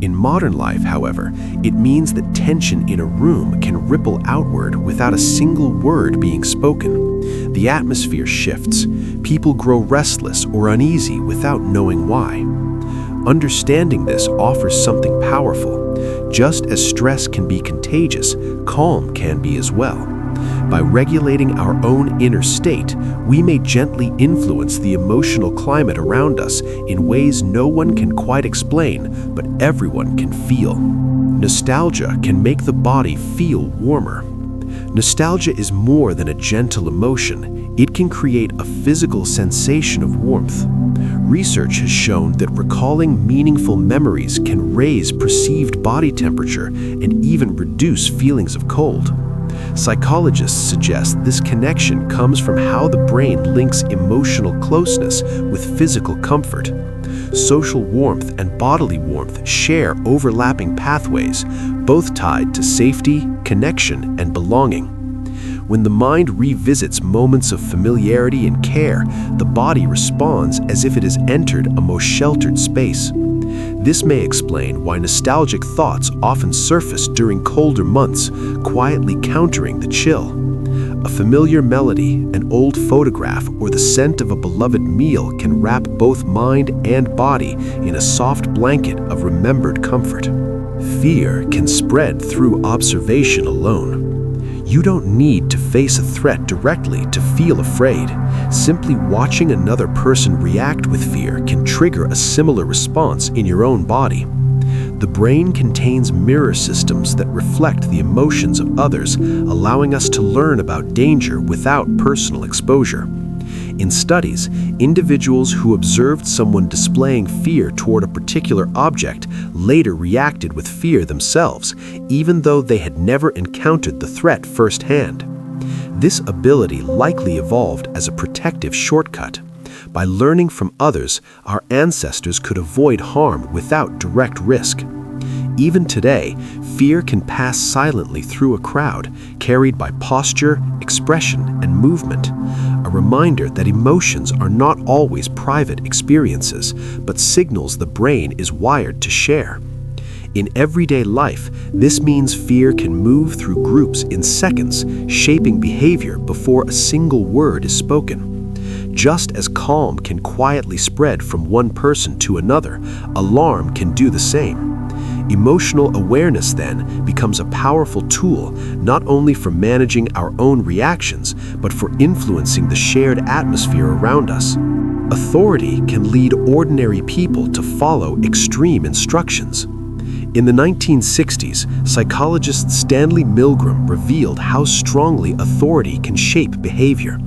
In modern life, however, it means that tension in a room can ripple outward without a single word being spoken. The atmosphere shifts. People grow restless or uneasy without knowing why. Understanding this offers something powerful. Just as stress can be contagious, calm can be as well. By regulating our own inner state, we may gently influence the emotional climate around us in ways no one can quite explain, but everyone can feel. Nostalgia can make the body feel warmer. Nostalgia is more than a gentle emotion. It can create a physical sensation of warmth. Research has shown that recalling meaningful memories can raise perceived body temperature and even reduce feelings of cold. Psychologists suggest this connection comes from how the brain links emotional closeness with physical comfort. Social warmth and bodily warmth share overlapping pathways, both tied to safety, connection, and belonging. When the mind revisits moments of familiarity and care, the body responds as if it has entered a more sheltered space. This may explain why nostalgic thoughts often surface during colder months, quietly countering the chill. A familiar melody, an old photograph, or the scent of a beloved meal can wrap both mind and body in a soft blanket of remembered comfort. Fear can spread through observation alone. You don't need to face a threat directly to feel afraid. Simply watching another person react with fear can trigger a similar response in your own body. The brain contains mirror systems that reflect the emotions of others, allowing us to learn about danger without personal exposure. In studies, individuals who observed someone displaying fear toward a particular object later reacted with fear themselves, even though they had never encountered the threat firsthand. This ability likely evolved as a protective shortcut. By learning from others, our ancestors could avoid harm without direct risk. Even today, fear can pass silently through a crowd, carried by posture, expression, and movement. A reminder that emotions are not always private experiences, but signals the brain is wired to share. In everyday life, this means fear can move through groups in seconds, shaping behavior before a single word is spoken. Just as calm can quietly spread from one person to another, alarm can do the same. Emotional awareness, then, becomes a powerful tool not only for managing our own reactions, but for influencing the shared atmosphere around us. Authority can lead ordinary people to follow extreme instructions. In the 1960s, psychologist Stanley Milgram revealed how strongly authority can shape behavior.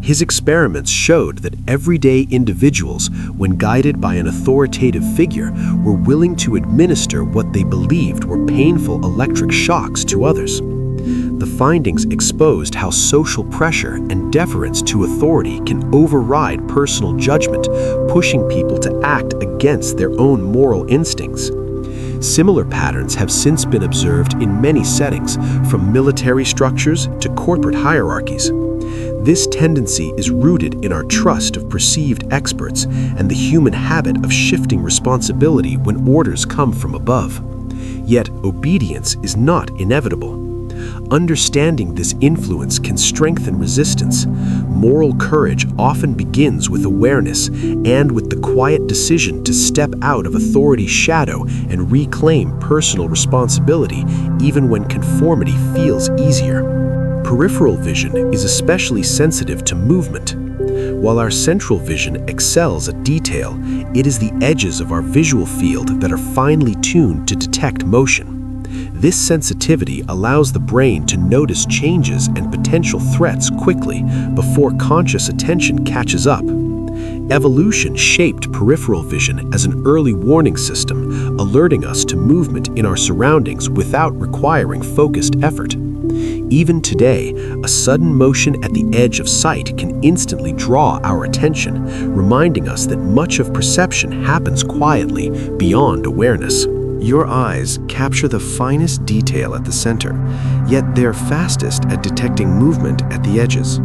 His experiments showed that everyday individuals, when guided by an authoritative figure, were willing to administer what they believed were painful electric shocks to others. The findings exposed how social pressure and deference to authority can override personal judgment, pushing people to act against their own moral instincts. Similar patterns have since been observed in many settings, from military structures to corporate hierarchies. This tendency is rooted in our trust of perceived experts and the human habit of shifting responsibility when orders come from above. Yet, obedience is not inevitable. Understanding this influence can strengthen resistance. Moral courage often begins with awareness and with the quiet decision to step out of authority's shadow and reclaim personal responsibility, even when conformity feels easier. Peripheral vision is especially sensitive to movement. While our central vision excels at detail, it is the edges of our visual field that are finely tuned to detect motion. This sensitivity allows the brain to notice changes and potential threats quickly before conscious attention catches up. Evolution shaped peripheral vision as an early warning system, alerting us to movement in our surroundings without requiring focused effort. Even today, a sudden motion at the edge of sight can instantly draw our attention, reminding us that much of perception happens quietly, beyond awareness. Your eyes capture the finest detail at the center, yet they're fastest at detecting movement at the edges.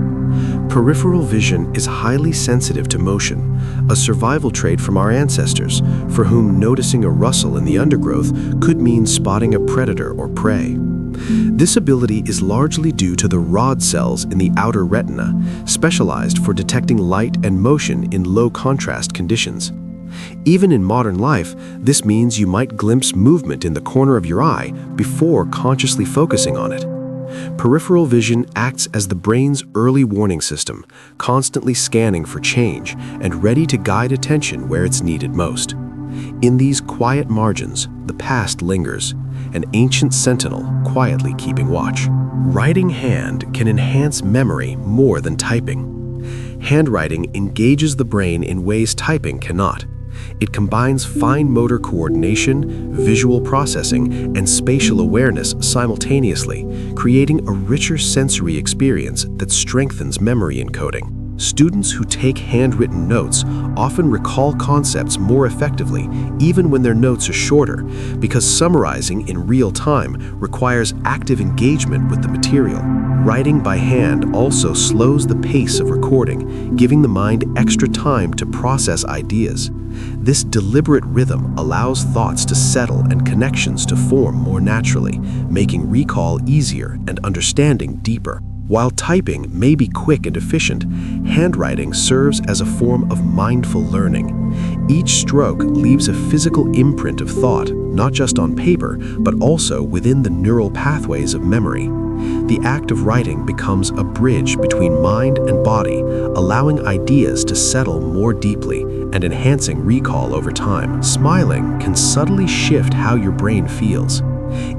Peripheral vision is highly sensitive to motion, a survival trait from our ancestors, for whom noticing a rustle in the undergrowth could mean spotting a predator or prey. This ability is largely due to the rod cells in the outer retina, specialized for detecting light and motion in low-contrast conditions. Even in modern life, this means you might glimpse movement in the corner of your eye before consciously focusing on it. Peripheral vision acts as the brain's early warning system, constantly scanning for change and ready to guide attention where it's needed most. In these quiet margins, the past lingers, an ancient sentinel quietly keeping watch. Writing hand can enhance memory more than typing. Handwriting engages the brain in ways typing cannot. It combines fine motor coordination, visual processing, and spatial awareness simultaneously, creating a richer sensory experience that strengthens memory encoding. Students who take handwritten notes often recall concepts more effectively, even when their notes are shorter, because summarizing in real time requires active engagement with the material. Writing by hand also slows the pace of recording, giving the mind extra time to process ideas. This deliberate rhythm allows thoughts to settle and connections to form more naturally, making recall easier and understanding deeper. While typing may be quick and efficient, handwriting serves as a form of mindful learning. Each stroke leaves a physical imprint of thought, not just on paper, but also within the neural pathways of memory. The act of writing becomes a bridge between mind and body, allowing ideas to settle more deeply and enhancing recall over time. Smiling can subtly shift how your brain feels.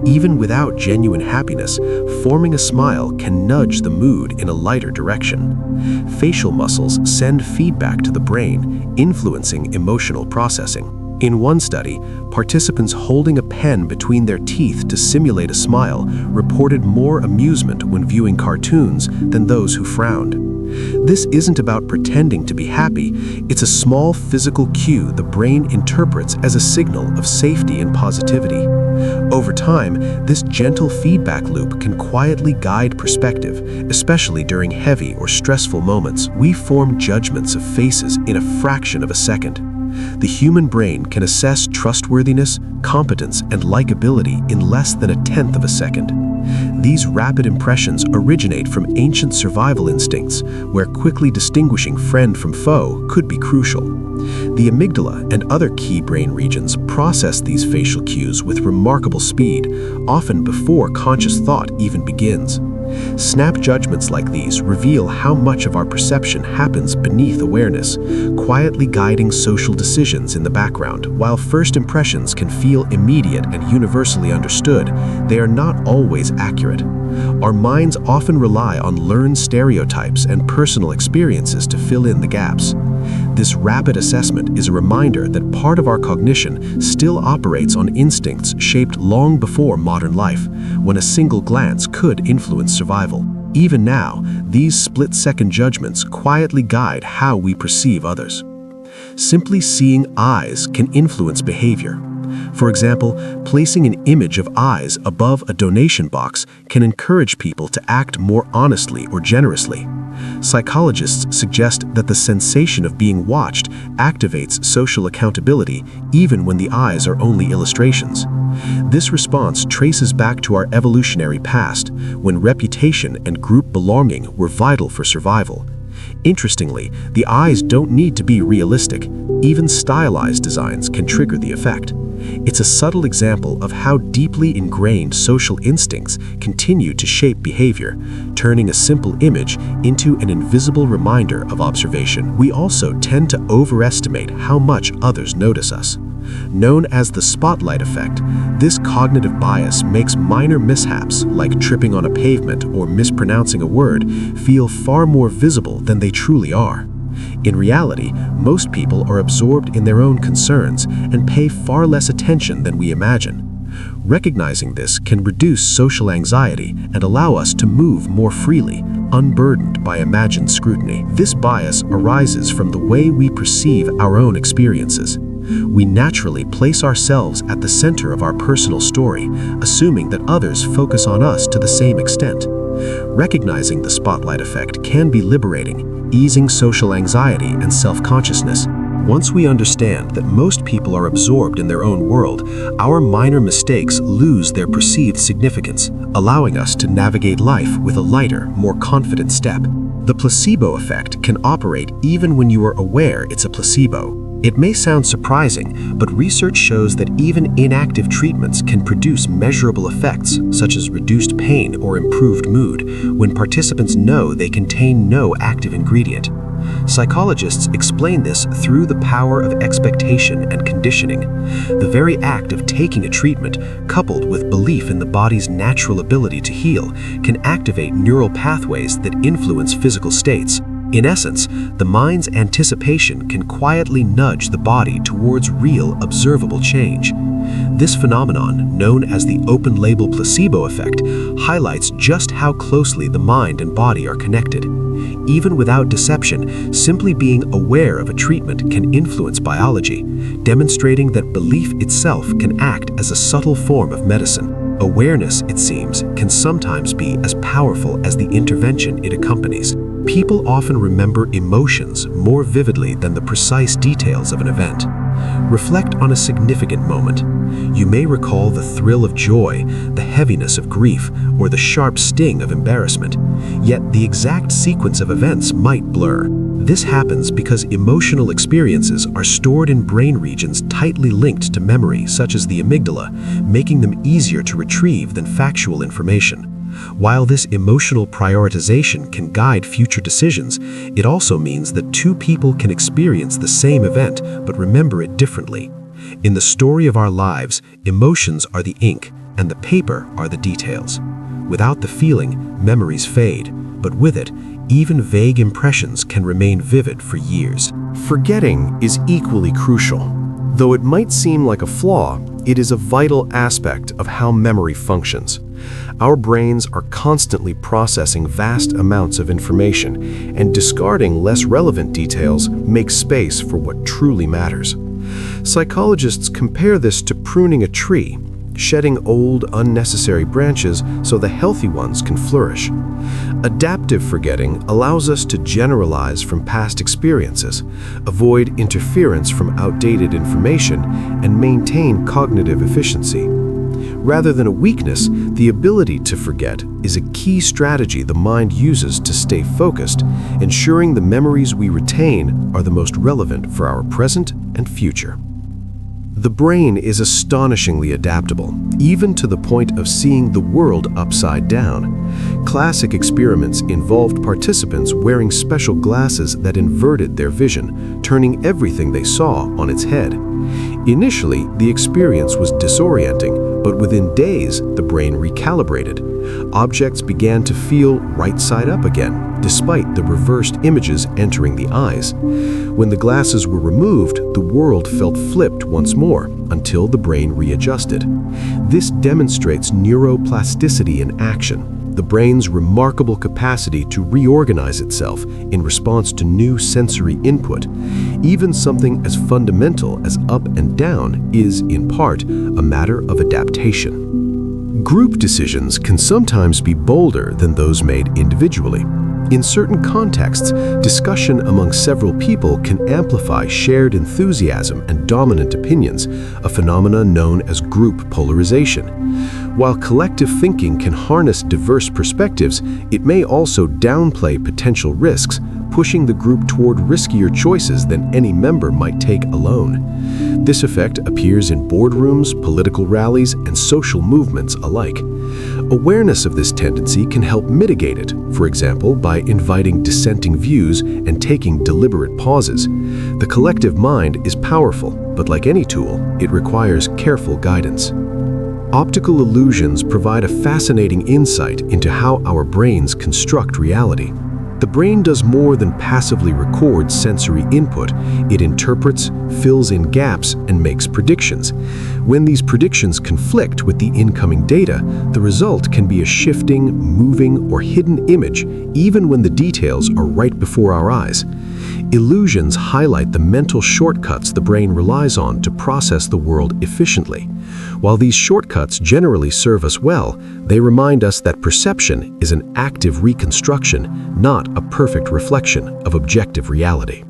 Even without genuine happiness, forming a smile can nudge the mood in a lighter direction. Facial muscles send feedback to the brain, influencing emotional processing. In one study, participants holding a pen between their teeth to simulate a smile reported more amusement when viewing cartoons than those who frowned. This isn't about pretending to be happy, it's a small physical cue the brain interprets as a signal of safety and positivity. Over time, this gentle feedback loop can quietly guide perspective, especially during heavy or stressful moments. We form judgments of faces in a fraction of a second. The human brain can assess trustworthiness, competence, and likability in less than a tenth of a second. These rapid impressions originate from ancient survival instincts, where quickly distinguishing friend from foe could be crucial. The amygdala and other key brain regions process these facial cues with remarkable speed, often before conscious thought even begins. Snap judgments like these reveal how much of our perception happens beneath awareness, quietly guiding social decisions in the background. While first impressions can feel immediate and universally understood, they are not always accurate. Our minds often rely on learned stereotypes and personal experiences to fill in the gaps. This rapid assessment is a reminder that part of our cognition still operates on instincts shaped long before modern life, when a single glance could influence survival. Even now, these split-second judgments quietly guide how we perceive others. Simply seeing eyes can influence behavior. For example, placing an image of eyes above a donation box can encourage people to act more honestly or generously. Psychologists suggest that the sensation of being watched activates social accountability even when the eyes are only illustrations. This response traces back to our evolutionary past, when reputation and group belonging were vital for survival. Interestingly, the eyes don't need to be realistic. Even stylized designs can trigger the effect. It's a subtle example of how deeply ingrained social instincts continue to shape behavior, turning a simple image into an invisible reminder of observation. We also tend to overestimate how much others notice us. Known as the spotlight effect, this cognitive bias makes minor mishaps, like tripping on a pavement or mispronouncing a word, feel far more visible than they truly are. In reality, most people are absorbed in their own concerns and pay far less attention than we imagine. Recognizing this can reduce social anxiety and allow us to move more freely, unburdened by imagined scrutiny. This bias arises from the way we perceive our own experiences. We naturally place ourselves at the center of our personal story, assuming that others focus on us to the same extent. Recognizing the spotlight effect can be liberating, easing social anxiety and self-consciousness. Once we understand that most people are absorbed in their own world, our minor mistakes lose their perceived significance, allowing us to navigate life with a lighter, more confident step. The placebo effect can operate even when you are aware it's a placebo. It may sound surprising, but research shows that even inactive treatments can produce measurable effects, such as reduced pain or improved mood, when participants know they contain no active ingredient. Psychologists explain this through the power of expectation and conditioning. The very act of taking a treatment, coupled with belief in the body's natural ability to heal, can activate neural pathways that influence physical states. In essence, the mind's anticipation can quietly nudge the body towards real, observable change. This phenomenon, known as the open-label placebo effect, highlights just how closely the mind and body are connected. Even without deception, simply being aware of a treatment can influence biology, demonstrating that belief itself can act as a subtle form of medicine. Awareness, it seems, can sometimes be as powerful as the intervention it accompanies. People often remember emotions more vividly than the precise details of an event. Reflect on a significant moment. You may recall the thrill of joy, the heaviness of grief, or the sharp sting of embarrassment. Yet the exact sequence of events might blur. This happens because emotional experiences are stored in brain regions tightly linked to memory, such as the amygdala, making them easier to retrieve than factual information. While this emotional prioritization can guide future decisions, it also means that two people can experience the same event but remember it differently. In the story of our lives, emotions are the ink and the paper are the details. Without the feeling, memories fade, but with it, even vague impressions can remain vivid for years. Forgetting is equally crucial. Though it might seem like a flaw, it is a vital aspect of how memory functions. Our brains are constantly processing vast amounts of information, and discarding less relevant details makes space for what truly matters. Psychologists compare this to pruning a tree, shedding old, unnecessary branches so the healthy ones can flourish. Adaptive forgetting allows us to generalize from past experiences, avoid interference from outdated information, and maintain cognitive efficiency. Rather than a weakness, the ability to forget is a key strategy the mind uses to stay focused, ensuring the memories we retain are the most relevant for our present and future. The brain is astonishingly adaptable, even to the point of seeing the world upside down. Classic experiments involved participants wearing special glasses that inverted their vision, turning everything they saw on its head. Initially, the experience was disorienting, but within days, the brain recalibrated. Objects began to feel right side up again, despite the reversed images entering the eyes. When the glasses were removed, the world felt flipped once more, until the brain readjusted. This demonstrates neuroplasticity in action, the brain's remarkable capacity to reorganize itself in response to new sensory input. Even something as fundamental as up and down is, in part, a matter of adaptation. Group decisions can sometimes be bolder than those made individually. In certain contexts, discussion among several people can amplify shared enthusiasm and dominant opinions, a phenomenon known as group polarization. While collective thinking can harness diverse perspectives, it may also downplay potential risks, pushing the group toward riskier choices than any member might take alone. This effect appears in boardrooms, political rallies, and social movements alike. Awareness of this tendency can help mitigate it, for example, by inviting dissenting views and taking deliberate pauses. The collective mind is powerful, but like any tool, it requires careful guidance. Optical illusions provide a fascinating insight into how our brains construct reality. The brain does more than passively record sensory input. It interprets, fills in gaps, and makes predictions. When these predictions conflict with the incoming data, the result can be a shifting, moving, or hidden image, even when the details are right before our eyes. Illusions highlight the mental shortcuts the brain relies on to process the world efficiently. While these shortcuts generally serve us well, they remind us that perception is an active reconstruction, not a perfect reflection of objective reality.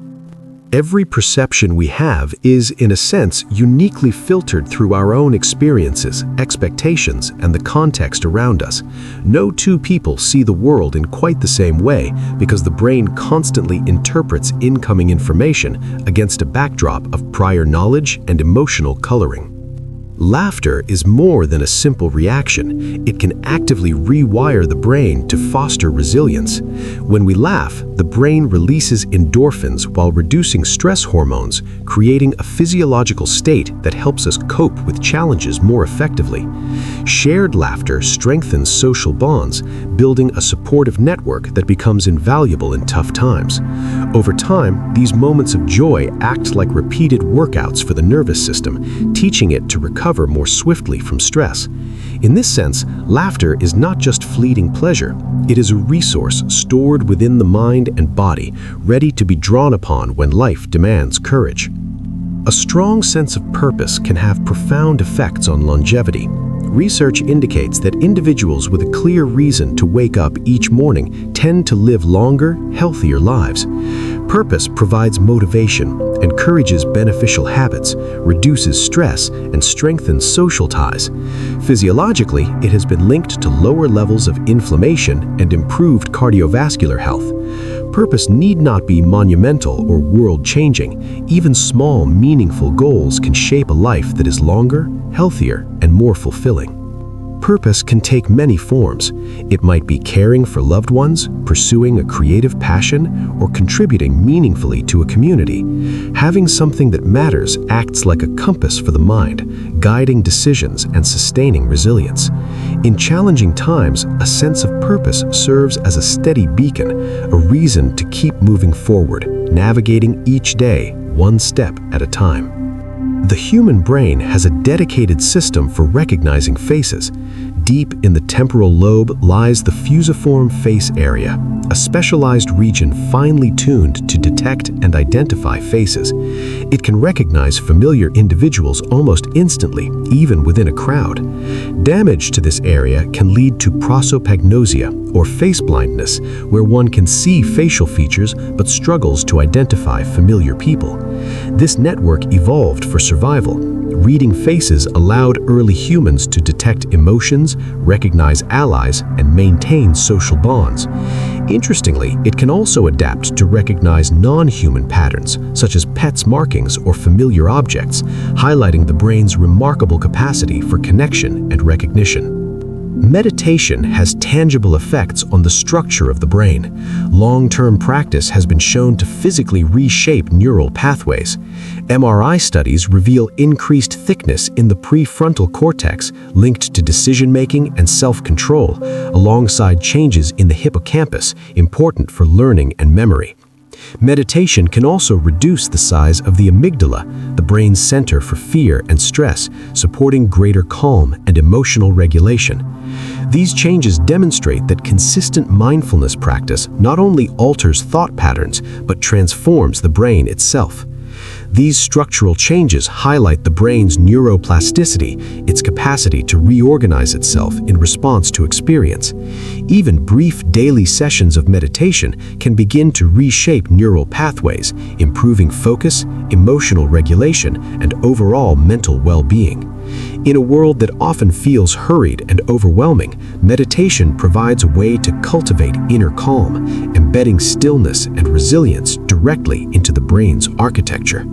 Every perception we have is, in a sense, uniquely filtered through our own experiences, expectations, and the context around us. No two people see the world in quite the same way because the brain constantly interprets incoming information against a backdrop of prior knowledge and emotional coloring. Laughter is more than a simple reaction. It can actively rewire the brain to foster resilience. When we laugh, the brain releases endorphins while reducing stress hormones, creating a physiological state that helps us cope with challenges more effectively. Shared laughter strengthens social bonds, building a supportive network that becomes invaluable in tough times. Over time, these moments of joy act like repeated workouts for the nervous system, teaching it to recover more swiftly from stress. In this sense, laughter is not just fleeting pleasure. It is a resource stored within the mind and body, ready to be drawn upon when life demands courage. A strong sense of purpose can have profound effects on longevity. Research indicates that individuals with a clear reason to wake up each morning tend to live longer, healthier lives. Purpose provides motivation, encourages beneficial habits, reduces stress, and strengthens social ties. Physiologically, it has been linked to lower levels of inflammation and improved cardiovascular health. Purpose need not be monumental or world-changing. Even small, meaningful goals can shape a life that is longer, healthier, and more fulfilling. Purpose can take many forms. It might be caring for loved ones, pursuing a creative passion, or contributing meaningfully to a community. Having something that matters acts like a compass for the mind, guiding decisions and sustaining resilience. In challenging times, a sense of purpose serves as a steady beacon, a reason to keep moving forward, navigating each day, one step at a time. The human brain has a dedicated system for recognizing faces. Deep in the temporal lobe lies the fusiform face area, a specialized region finely tuned to detect and identify faces. It can recognize familiar individuals almost instantly, even within a crowd. Damage to this area can lead to prosopagnosia, or face blindness, where one can see facial features but struggles to identify familiar people. This network evolved for survival. Reading faces allowed early humans to detect emotions, recognize allies, and maintain social bonds. Interestingly, it can also adapt to recognize non-human patterns, such as pets' markings or familiar objects, highlighting the brain's remarkable capacity for connection and recognition. Meditation has tangible effects on the structure of the brain. Long-term practice has been shown to physically reshape neural pathways. MRI studies reveal increased thickness in the prefrontal cortex linked to decision-making and self-control, alongside changes in the hippocampus, important for learning and memory. Meditation can also reduce the size of the amygdala, the brain's center for fear and stress, supporting greater calm and emotional regulation. These changes demonstrate that consistent mindfulness practice not only alters thought patterns, but transforms the brain itself. These structural changes highlight the brain's neuroplasticity, its capacity to reorganize itself in response to experience. Even brief daily sessions of meditation can begin to reshape neural pathways, improving focus, emotional regulation, and overall mental well-being. In a world that often feels hurried and overwhelming, meditation provides a way to cultivate inner calm, embedding stillness and resilience directly into the brain's architecture.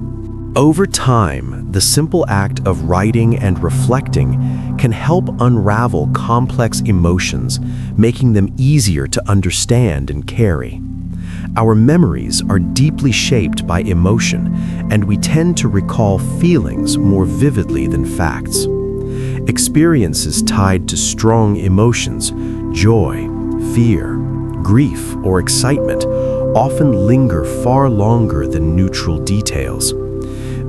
Over time, the simple act of writing and reflecting can help unravel complex emotions, making them easier to understand and carry. Our memories are deeply shaped by emotion, and we tend to recall feelings more vividly than facts. Experiences tied to strong emotions, joy, fear, grief, or excitement, often linger far longer than neutral details.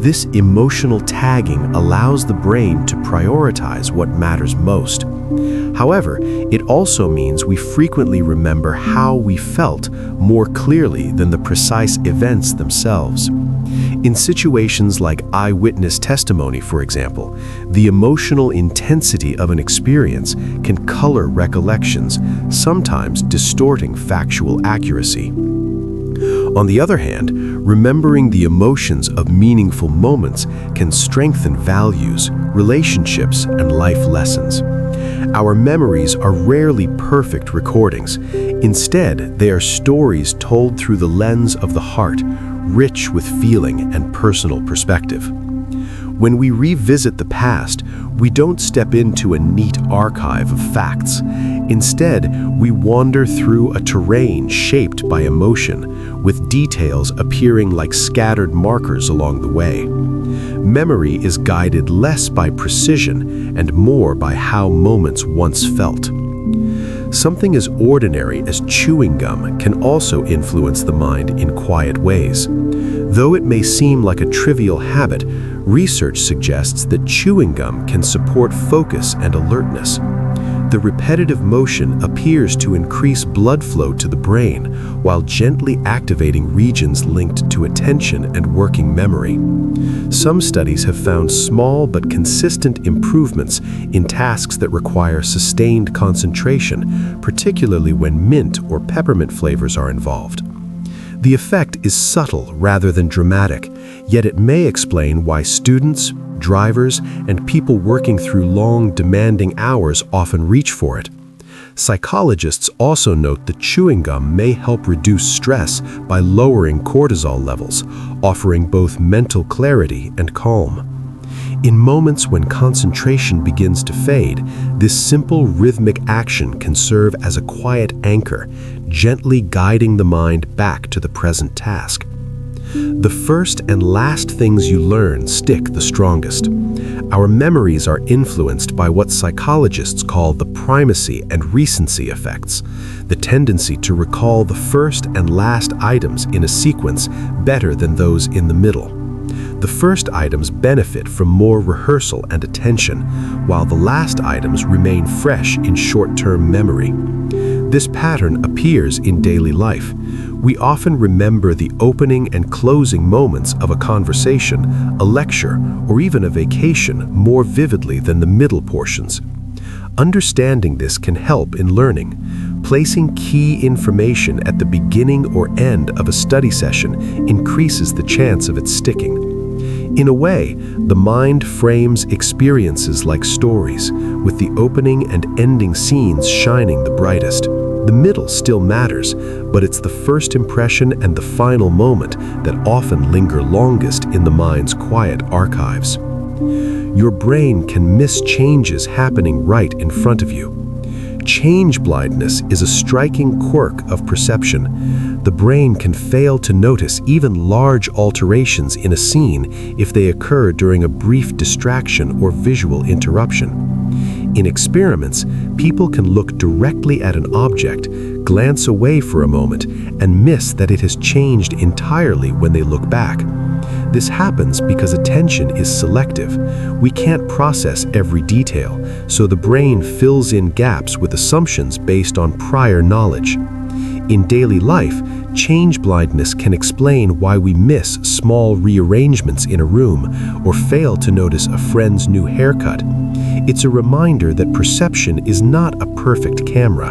This emotional tagging allows the brain to prioritize what matters most. However, it also means we frequently remember how we felt more clearly than the precise events themselves. In situations like eyewitness testimony, for example, the emotional intensity of an experience can color recollections, sometimes distorting factual accuracy. On the other hand, remembering the emotions of meaningful moments can strengthen values, relationships, and life lessons. Our memories are rarely perfect recordings. Instead, they are stories told through the lens of the heart, rich with feeling and personal perspective. When we revisit the past, we don't step into a neat archive of facts. Instead, we wander through a terrain shaped by emotion, with details appearing like scattered markers along the way. Memory is guided less by precision and more by how moments once felt. Something as ordinary as chewing gum can also influence the mind in quiet ways. Though it may seem like a trivial habit, research suggests that chewing gum can support focus and alertness. The repetitive motion appears to increase blood flow to the brain while gently activating regions linked to attention and working memory. Some studies have found small but consistent improvements in tasks that require sustained concentration, particularly when mint or peppermint flavors are involved. The effect is subtle rather than dramatic, yet it may explain why students, drivers, and people working through long, demanding hours often reach for it. Psychologists also note that chewing gum may help reduce stress by lowering cortisol levels, offering both mental clarity and calm. In moments when concentration begins to fade, this simple rhythmic action can serve as a quiet anchor, gently guiding the mind back to the present task. The first and last things you learn stick the strongest. Our memories are influenced by what psychologists call the primacy and recency effects, the tendency to recall the first and last items in a sequence better than those in the middle. The first items benefit from more rehearsal and attention, while the last items remain fresh in short-term memory. This pattern appears in daily life. We often remember the opening and closing moments of a conversation, a lecture, or even a vacation more vividly than the middle portions. Understanding this can help in learning. Placing key information at the beginning or end of a study session increases the chance of it sticking. In a way, the mind frames experiences like stories, with the opening and ending scenes shining the brightest. The middle still matters, but it's the first impression and the final moment that often linger longest in the mind's quiet archives. Your brain can miss changes happening right in front of you. Change blindness is a striking quirk of perception. The brain can fail to notice even large alterations in a scene if they occur during a brief distraction or visual interruption. In experiments, people can look directly at an object, glance away for a moment, and miss that it has changed entirely when they look back. This happens because attention is selective. We can't process every detail, so the brain fills in gaps with assumptions based on prior knowledge. In daily life, change blindness can explain why we miss small rearrangements in a room or fail to notice a friend's new haircut. It's a reminder that perception is not a perfect camera.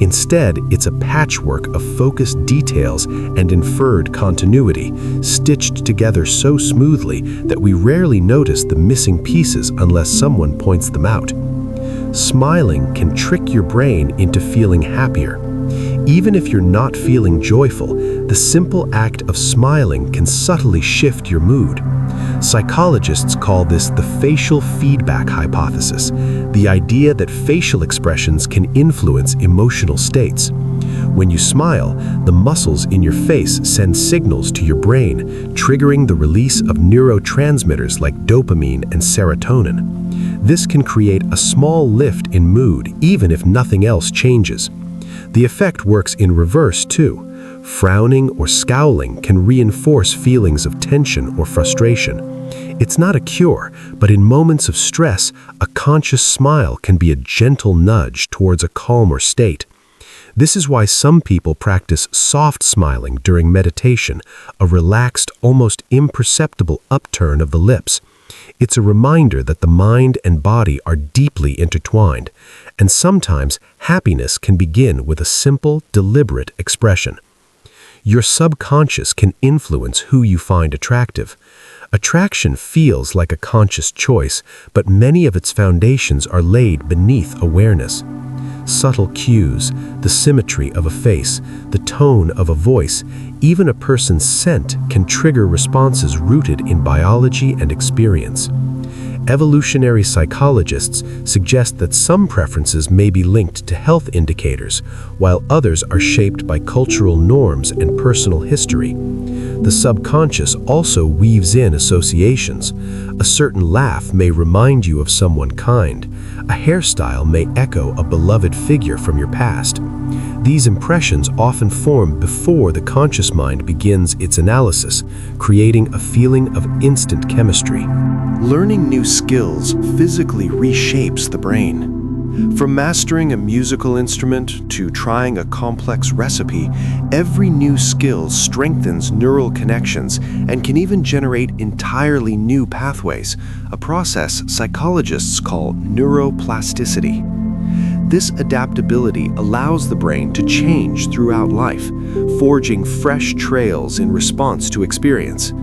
Instead, it's a patchwork of focused details and inferred continuity, stitched together so smoothly that we rarely notice the missing pieces unless someone points them out. Smiling can trick your brain into feeling happier. Even if you're not feeling joyful, the simple act of smiling can subtly shift your mood. Psychologists call this the facial feedback hypothesis, the idea that facial expressions can influence emotional states. When you smile, the muscles in your face send signals to your brain, triggering the release of neurotransmitters like dopamine and serotonin. This can create a small lift in mood even if nothing else changes. The effect works in reverse too. Frowning or scowling can reinforce feelings of tension or frustration. It's not a cure, but in moments of stress, a conscious smile can be a gentle nudge towards a calmer state. This is why some people practice soft smiling during meditation, a relaxed, almost imperceptible upturn of the lips. It's a reminder that the mind and body are deeply intertwined, and sometimes happiness can begin with a simple, deliberate expression. Your subconscious can influence who you find attractive. Attraction feels like a conscious choice, but many of its foundations are laid beneath awareness. Subtle cues, the symmetry of a face, the tone of a voice, even a person's scent can trigger responses rooted in biology and experience. Evolutionary psychologists suggest that some preferences may be linked to health indicators, while others are shaped by cultural norms and personal history. The subconscious also weaves in associations. A certain laugh may remind you of someone kind. A hairstyle may echo a beloved figure from your past. These impressions often form before the conscious mind begins its analysis, creating a feeling of instant chemistry. Learning new skills physically reshapes the brain. From mastering a musical instrument to trying a complex recipe, every new skill strengthens neural connections and can even generate entirely new pathways, a process psychologists call neuroplasticity. This adaptability allows the brain to change throughout life, forging fresh trails in response to experience.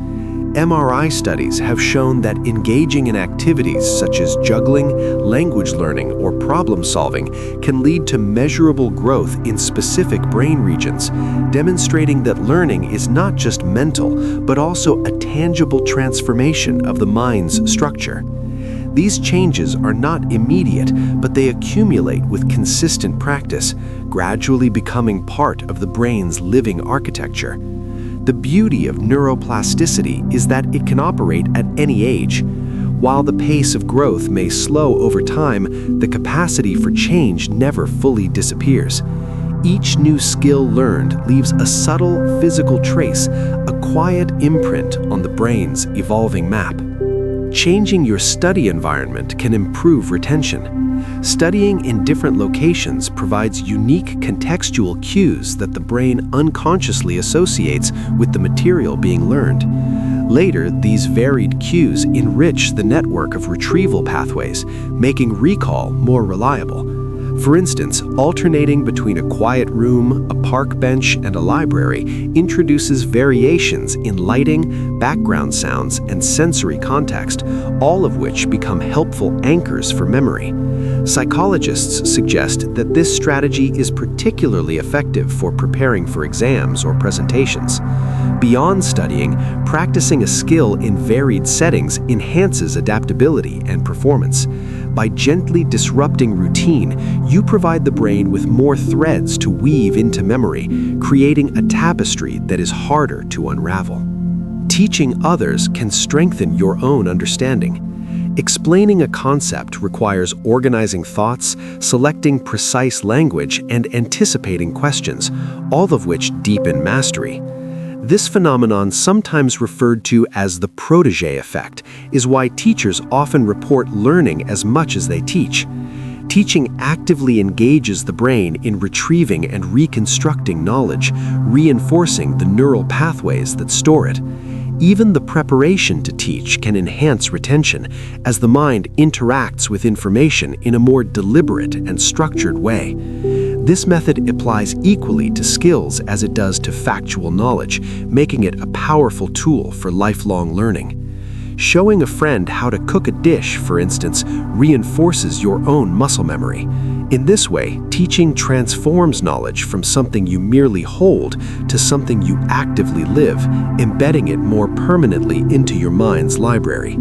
MRI studies have shown that engaging in activities such as juggling, language learning, or problem solving can lead to measurable growth in specific brain regions, demonstrating that learning is not just mental, but also a tangible transformation of the mind's structure. These changes are not immediate, but they accumulate with consistent practice, gradually becoming part of the brain's living architecture. The beauty of neuroplasticity is that it can operate at any age. While the pace of growth may slow over time, the capacity for change never fully disappears. Each new skill learned leaves a subtle physical trace, a quiet imprint on the brain's evolving map. Changing your study environment can improve retention. Studying in different locations provides unique contextual cues that the brain unconsciously associates with the material being learned. Later, these varied cues enrich the network of retrieval pathways, making recall more reliable. For instance, alternating between a quiet room, a park bench, and a library introduces variations in lighting, background sounds, and sensory context, all of which become helpful anchors for memory. Psychologists suggest that this strategy is particularly effective for preparing for exams or presentations. Beyond studying, practicing a skill in varied settings enhances adaptability and performance. By gently disrupting routine, you provide the brain with more threads to weave into memory, creating a tapestry that is harder to unravel. Teaching others can strengthen your own understanding. Explaining a concept requires organizing thoughts, selecting precise language, and anticipating questions, all of which deepen mastery. This phenomenon, sometimes referred to as the protégé effect, is why teachers often report learning as much as they teach. Teaching actively engages the brain in retrieving and reconstructing knowledge, reinforcing the neural pathways that store it. Even the preparation to teach can enhance retention as the mind interacts with information in a more deliberate and structured way. This method applies equally to skills as it does to factual knowledge, making it a powerful tool for lifelong learning. Showing a friend how to cook a dish, for instance, reinforces your own muscle memory. In this way, teaching transforms knowledge from something you merely hold to something you actively live, embedding it more permanently into your mind's library.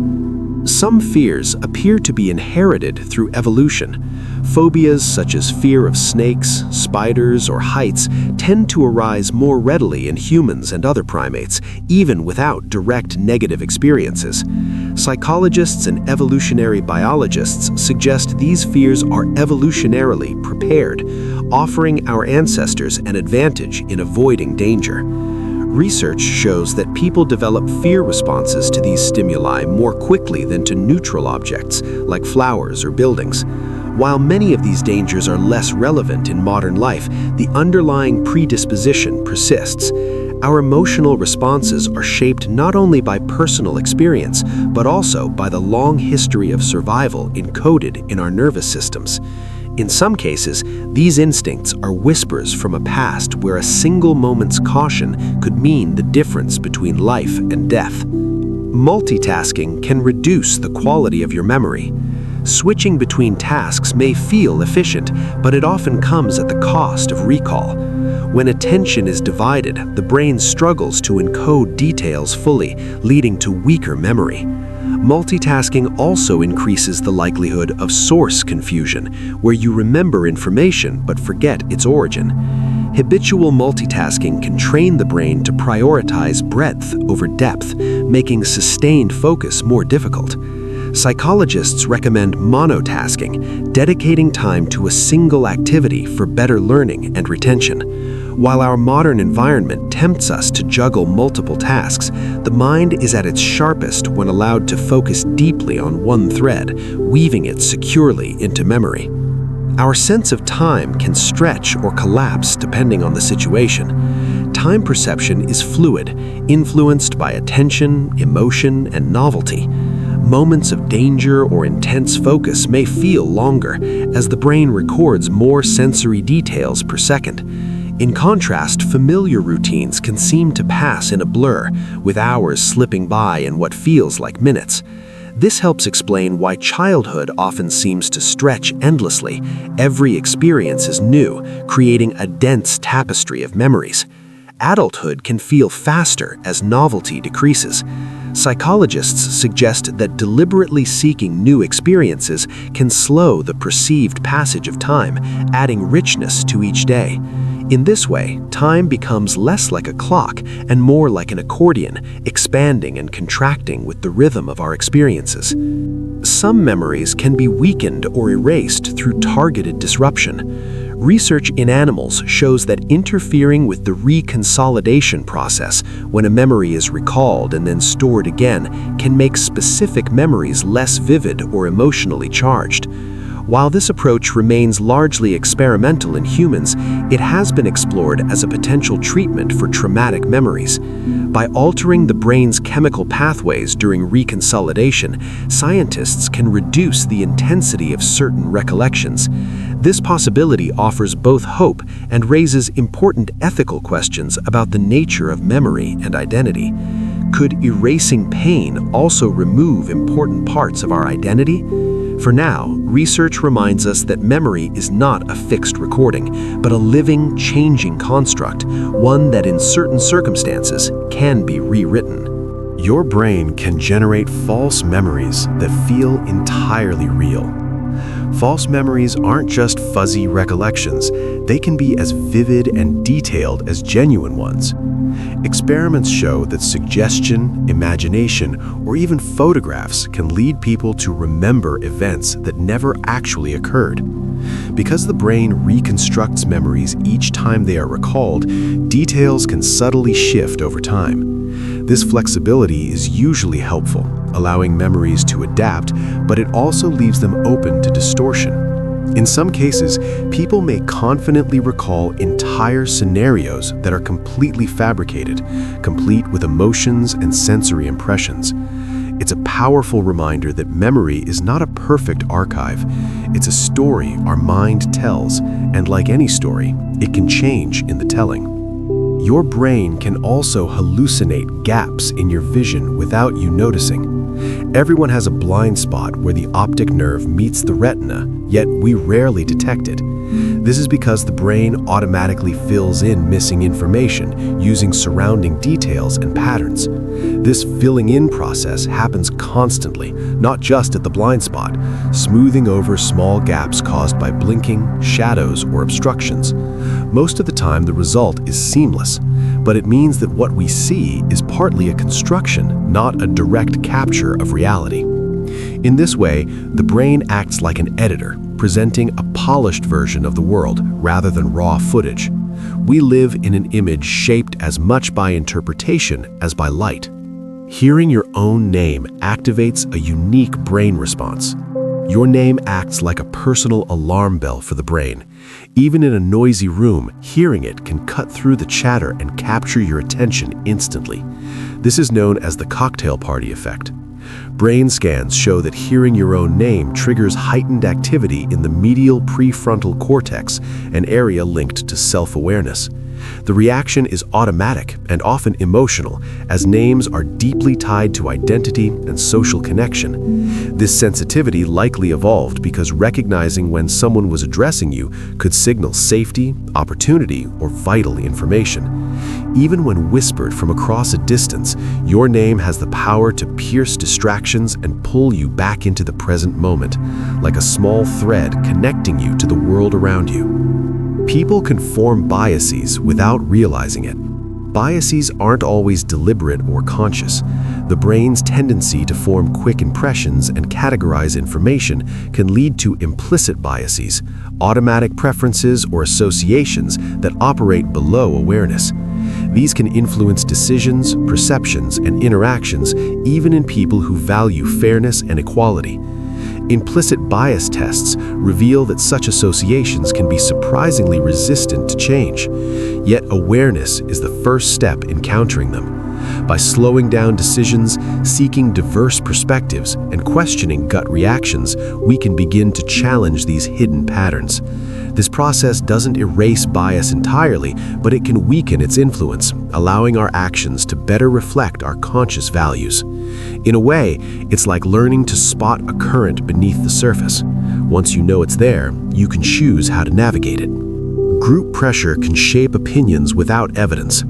Some fears appear to be inherited through evolution. Phobias such as fear of snakes, spiders, or heights tend to arise more readily in humans and other primates, even without direct negative experiences. Psychologists and evolutionary biologists suggest these fears are evolutionarily prepared, offering our ancestors an advantage in avoiding danger. Research shows that people develop fear responses to these stimuli more quickly than to neutral objects, like flowers or buildings. While many of these dangers are less relevant in modern life, the underlying predisposition persists. Our emotional responses are shaped not only by personal experience, but also by the long history of survival encoded in our nervous systems. In some cases, these instincts are whispers from a past where a single moment's caution could mean the difference between life and death. Multitasking can reduce the quality of your memory. Switching between tasks may feel efficient, but it often comes at the cost of recall. When attention is divided, the brain struggles to encode details fully, leading to weaker memory. Multitasking also increases the likelihood of source confusion, where you remember information but forget its origin. Habitual multitasking can train the brain to prioritize breadth over depth, making sustained focus more difficult. Psychologists recommend monotasking, dedicating time to a single activity for better learning and retention. While our modern environment tempts us to juggle multiple tasks, the mind is at its sharpest when allowed to focus deeply on one thread, weaving it securely into memory. Our sense of time can stretch or collapse depending on the situation. Time perception is fluid, influenced by attention, emotion, and novelty. Moments of danger or intense focus may feel longer, as the brain records more sensory details per second. In contrast, familiar routines can seem to pass in a blur, with hours slipping by in what feels like minutes. This helps explain why childhood often seems to stretch endlessly. Every experience is new, creating a dense tapestry of memories. Adulthood can feel faster as novelty decreases. Psychologists suggest that deliberately seeking new experiences can slow the perceived passage of time, adding richness to each day. In this way, time becomes less like a clock and more like an accordion, expanding and contracting with the rhythm of our experiences. Some memories can be weakened or erased through targeted disruption. Research in animals shows that interfering with the reconsolidation process, when a memory is recalled and then stored again, can make specific memories less vivid or emotionally charged. While this approach remains largely experimental in humans, it has been explored as a potential treatment for traumatic memories. By altering the brain's chemical pathways during reconsolidation, scientists can reduce the intensity of certain recollections. This possibility offers both hope and raises important ethical questions about the nature of memory and identity. Could erasing pain also remove important parts of our identity? For now, research reminds us that memory is not a fixed recording, but a living, changing construct, one that in certain circumstances can be rewritten. Your brain can generate false memories that feel entirely real. False memories aren't just fuzzy recollections, they can be as vivid and detailed as genuine ones. Experiments show that suggestion, imagination, or even photographs can lead people to remember events that never actually occurred. Because the brain reconstructs memories each time they are recalled, details can subtly shift over time. This flexibility is usually helpful, allowing memories to adapt, but it also leaves them open to distortion. In some cases, people may confidently recall entire scenarios that are completely fabricated, complete with emotions and sensory impressions. It's a powerful reminder that memory is not a perfect archive. It's a story our mind tells, and like any story, it can change in the telling. Your brain can also hallucinate gaps in your vision without you noticing. Everyone has a blind spot where the optic nerve meets the retina, yet we rarely detect it. This is because the brain automatically fills in missing information using surrounding details and patterns. This filling in process happens constantly, not just at the blind spot, smoothing over small gaps caused by blinking, shadows, or obstructions. Most of the time, the result is seamless, but it means that what we see is partly a construction, not a direct capture of reality. In this way, the brain acts like an editor, presenting a polished version of the world rather than raw footage. We live in an image shaped as much by interpretation as by light. Hearing your own name activates a unique brain response. Your name acts like a personal alarm bell for the brain. Even in a noisy room, hearing it can cut through the chatter and capture your attention instantly. This is known as the cocktail party effect. Brain scans show that hearing your own name triggers heightened activity in the medial prefrontal cortex, an area linked to self-awareness. The reaction is automatic and often emotional, as names are deeply tied to identity and social connection. This sensitivity likely evolved because recognizing when someone was addressing you could signal safety, opportunity, or vital information. Even when whispered from across a distance, your name has the power to pierce distractions and pull you back into the present moment, like a small thread connecting you to the world around you. People can form biases without realizing it. Biases aren't always deliberate or conscious. The brain's tendency to form quick impressions and categorize information can lead to implicit biases, automatic preferences or associations that operate below awareness. These can influence decisions, perceptions, and interactions, even in people who value fairness and equality. Implicit bias tests reveal that such associations can be surprisingly resistant to change. Yet awareness is the first step in countering them. By slowing down decisions, seeking diverse perspectives, and questioning gut reactions, we can begin to challenge these hidden patterns. This process doesn't erase bias entirely, but it can weaken its influence, allowing our actions to better reflect our conscious values. In a way, it's like learning to spot a current beneath the surface. Once you know it's there, you can choose how to navigate it. Group pressure can shape opinions without evidence.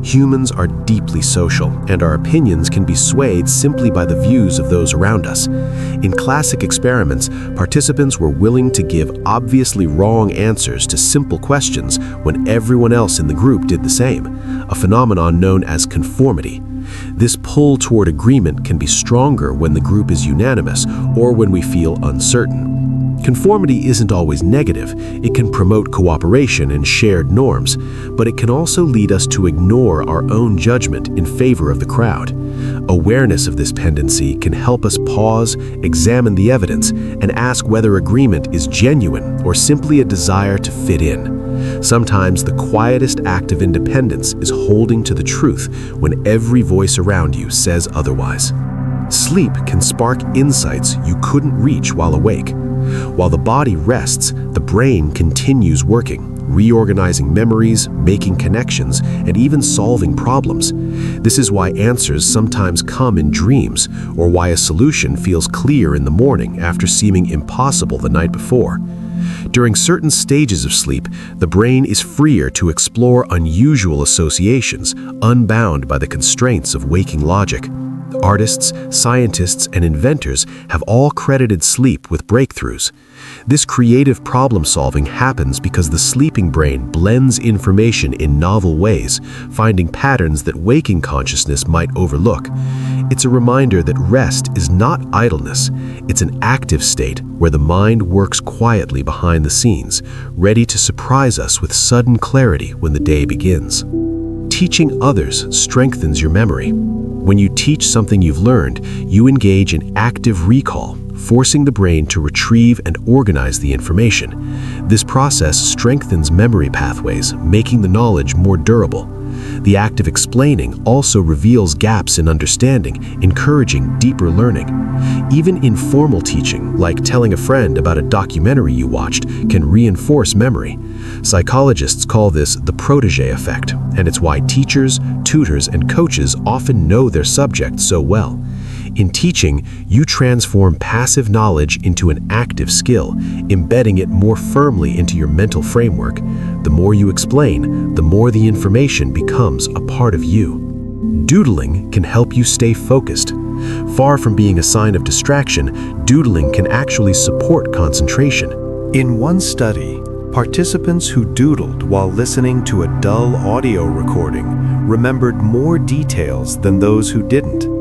Humans are deeply social, and our opinions can be swayed simply by the views of those around us. In classic experiments, participants were willing to give obviously wrong answers to simple questions when everyone else in the group did the same, a phenomenon known as conformity. This pull toward agreement can be stronger when the group is unanimous or when we feel uncertain. Conformity isn't always negative. It can promote cooperation and shared norms, but it can also lead us to ignore our own judgment in favor of the crowd. Awareness of this tendency can help us pause, examine the evidence, and ask whether agreement is genuine or simply a desire to fit in. Sometimes the quietest act of independence is holding to the truth when every voice around you says otherwise. Sleep can spark insights you couldn't reach while awake. While the body rests, the brain continues working, reorganizing memories, making connections, and even solving problems. This is why answers sometimes come in dreams, or why a solution feels clear in the morning after seeming impossible the night before. During certain stages of sleep, the brain is freer to explore unusual associations, unbound by the constraints of waking logic. Artists, scientists, and inventors have all credited sleep with breakthroughs. This creative problem-solving happens because the sleeping brain blends information in novel ways, finding patterns that waking consciousness might overlook. It's a reminder that rest is not idleness. It's an active state where the mind works quietly behind the scenes, ready to surprise us with sudden clarity when the day begins. Teaching others strengthens your memory. When you teach something you've learned, you engage in active recall, forcing the brain to retrieve and organize the information. This process strengthens memory pathways, making the knowledge more durable. The act of explaining also reveals gaps in understanding, encouraging deeper learning. Even informal teaching, like telling a friend about a documentary you watched, can reinforce memory. Psychologists call this the protege effect, and it's why teachers, tutors, and coaches often know their subject so well. In teaching, you transform passive knowledge into an active skill, embedding it more firmly into your mental framework. The more you explain, the more the information becomes a part of you. Doodling can help you stay focused. Far from being a sign of distraction, doodling can actually support concentration. In one study, participants who doodled while listening to a dull audio recording remembered more details than those who didn't.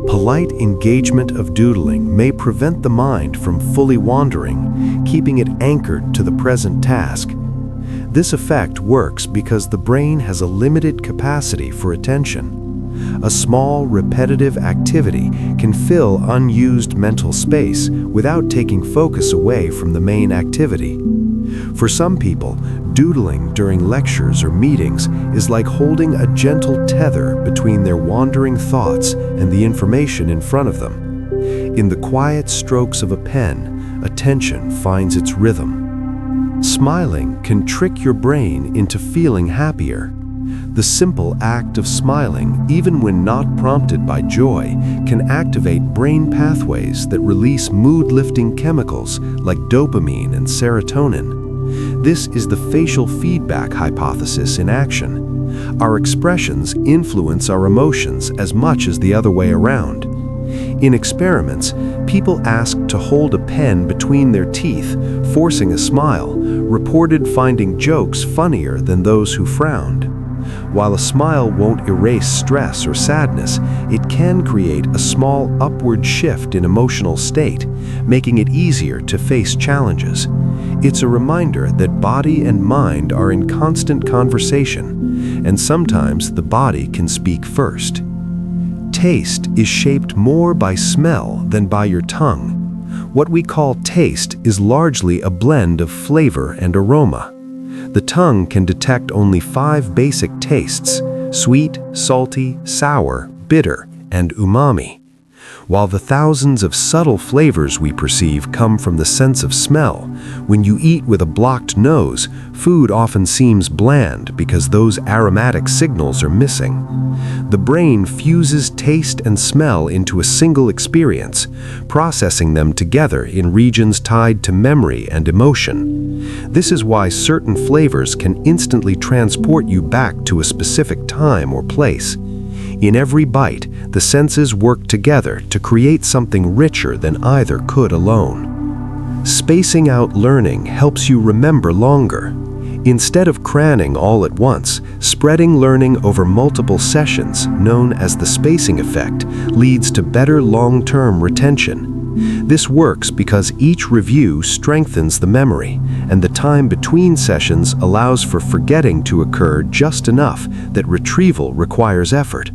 Polite engagement of doodling may prevent the mind from fully wandering, keeping it anchored to the present task. This effect works because the brain has a limited capacity for attention. A small, repetitive activity can fill unused mental space without taking focus away from the main activity. For some people, doodling during lectures or meetings is like holding a gentle tether between their wandering thoughts and the information in front of them. In the quiet strokes of a pen, attention finds its rhythm. Smiling can trick your brain into feeling happier. The simple act of smiling, even when not prompted by joy, can activate brain pathways that release mood-lifting chemicals like dopamine and serotonin. This is the facial feedback hypothesis in action. Our expressions influence our emotions as much as the other way around. In experiments, people asked to hold a pen between their teeth, forcing a smile, reported finding jokes funnier than those who frowned. While a smile won't erase stress or sadness, it can create a small upward shift in emotional state, making it easier to face challenges. It's a reminder that body and mind are in constant conversation, and sometimes the body can speak first. Taste is shaped more by smell than by your tongue. What we call taste is largely a blend of flavor and aroma. The tongue can detect only 5 basic tastes: sweet, salty, sour, bitter, and umami. While the thousands of subtle flavors we perceive come from the sense of smell, when you eat with a blocked nose, food often seems bland because those aromatic signals are missing. The brain fuses taste and smell into a single experience, processing them together in regions tied to memory and emotion. This is why certain flavors can instantly transport you back to a specific time or place. In every bite, the senses work together to create something richer than either could alone. Spacing out learning helps you remember longer. Instead of cramming all at once, spreading learning over multiple sessions, known as the spacing effect, leads to better long-term retention. This works because each review strengthens the memory, and the time between sessions allows for forgetting to occur just enough that retrieval requires effort.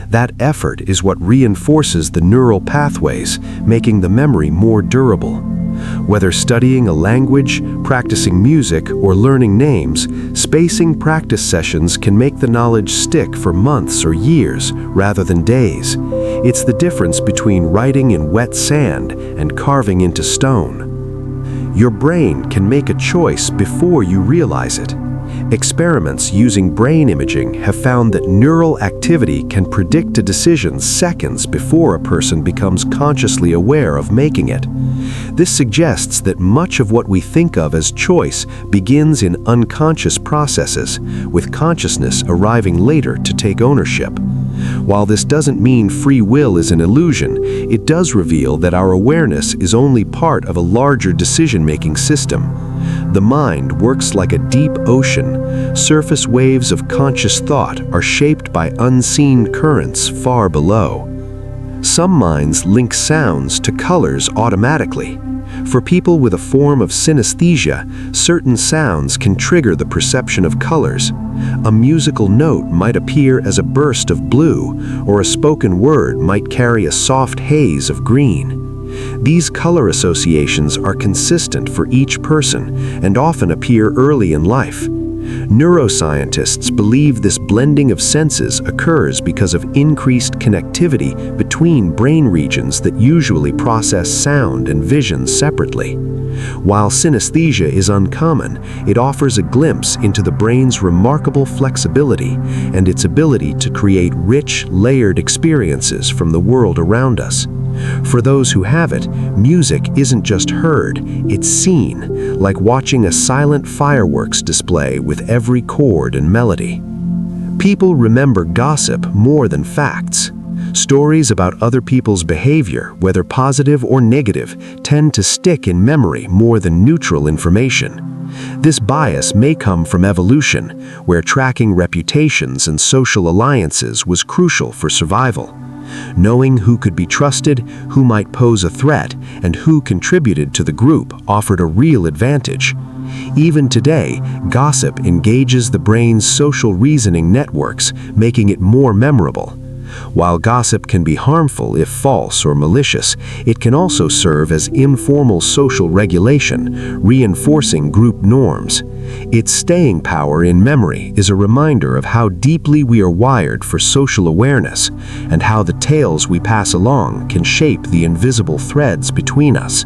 That effort is what reinforces the neural pathways, making the memory more durable. Whether studying a language, practicing music, or learning names, spacing practice sessions can make the knowledge stick for months or years rather than days. It's the difference between writing in wet sand and carving into stone. Your brain can make a choice before you realize it. Experiments using brain imaging have found that neural activity can predict a decision seconds before a person becomes consciously aware of making it. This suggests that much of what we think of as choice begins in unconscious processes, with consciousness arriving later to take ownership. While this doesn't mean free will is an illusion, it does reveal that our awareness is only part of a larger decision-making system. The mind works like a deep ocean. Surface waves of conscious thought are shaped by unseen currents far below. Some minds link sounds to colors automatically. For people with a form of synesthesia, certain sounds can trigger the perception of colors. A musical note might appear as a burst of blue, or a spoken word might carry a soft haze of green. These color associations are consistent for each person and often appear early in life. Neuroscientists believe this blending of senses occurs because of increased connectivity between brain regions that usually process sound and vision separately. While synesthesia is uncommon, it offers a glimpse into the brain's remarkable flexibility and its ability to create rich, layered experiences from the world around us. For those who have it, music isn't just heard, it's seen, like watching a silent fireworks display with every chord and melody. People remember gossip more than facts. Stories about other people's behavior, whether positive or negative, tend to stick in memory more than neutral information. This bias may come from evolution, where tracking reputations and social alliances was crucial for survival. Knowing who could be trusted, who might pose a threat, and who contributed to the group offered a real advantage. Even today, gossip engages the brain's social reasoning networks, making it more memorable. While gossip can be harmful if false or malicious, it can also serve as informal social regulation, reinforcing group norms. Its staying power in memory is a reminder of how deeply we are wired for social awareness and how the tales we pass along can shape the invisible threads between us.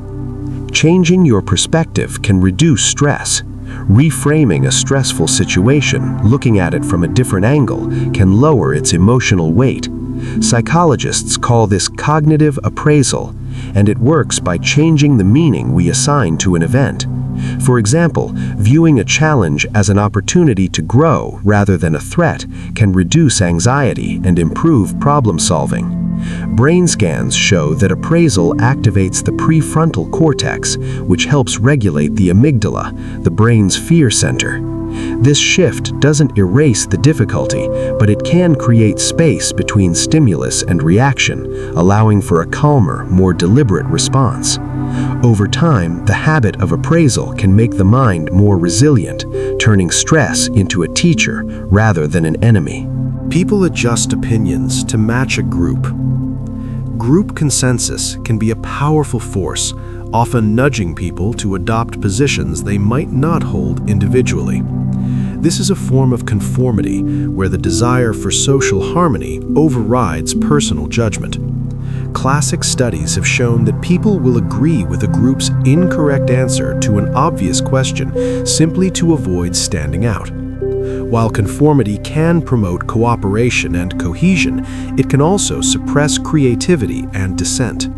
Changing your perspective can reduce stress. Reframing a stressful situation, looking at it from a different angle, can lower its emotional weight. Psychologists call this cognitive appraisal, and it works by changing the meaning we assign to an event. For example, viewing a challenge as an opportunity to grow rather than a threat can reduce anxiety and improve problem solving. Brain scans show that appraisal activates the prefrontal cortex, which helps regulate the amygdala, the brain's fear center. This shift doesn't erase the difficulty, but it can create space between stimulus and reaction, allowing for a calmer, more deliberate response. Over time, the habit of appraisal can make the mind more resilient, turning stress into a teacher rather than an enemy. People adjust opinions to match a group. Group consensus can be a powerful force, often nudging people to adopt positions they might not hold individually. This is a form of conformity where the desire for social harmony overrides personal judgment. Classic studies have shown that people will agree with a group's incorrect answer to an obvious question simply to avoid standing out. While conformity can promote cooperation and cohesion, it can also suppress creativity and dissent.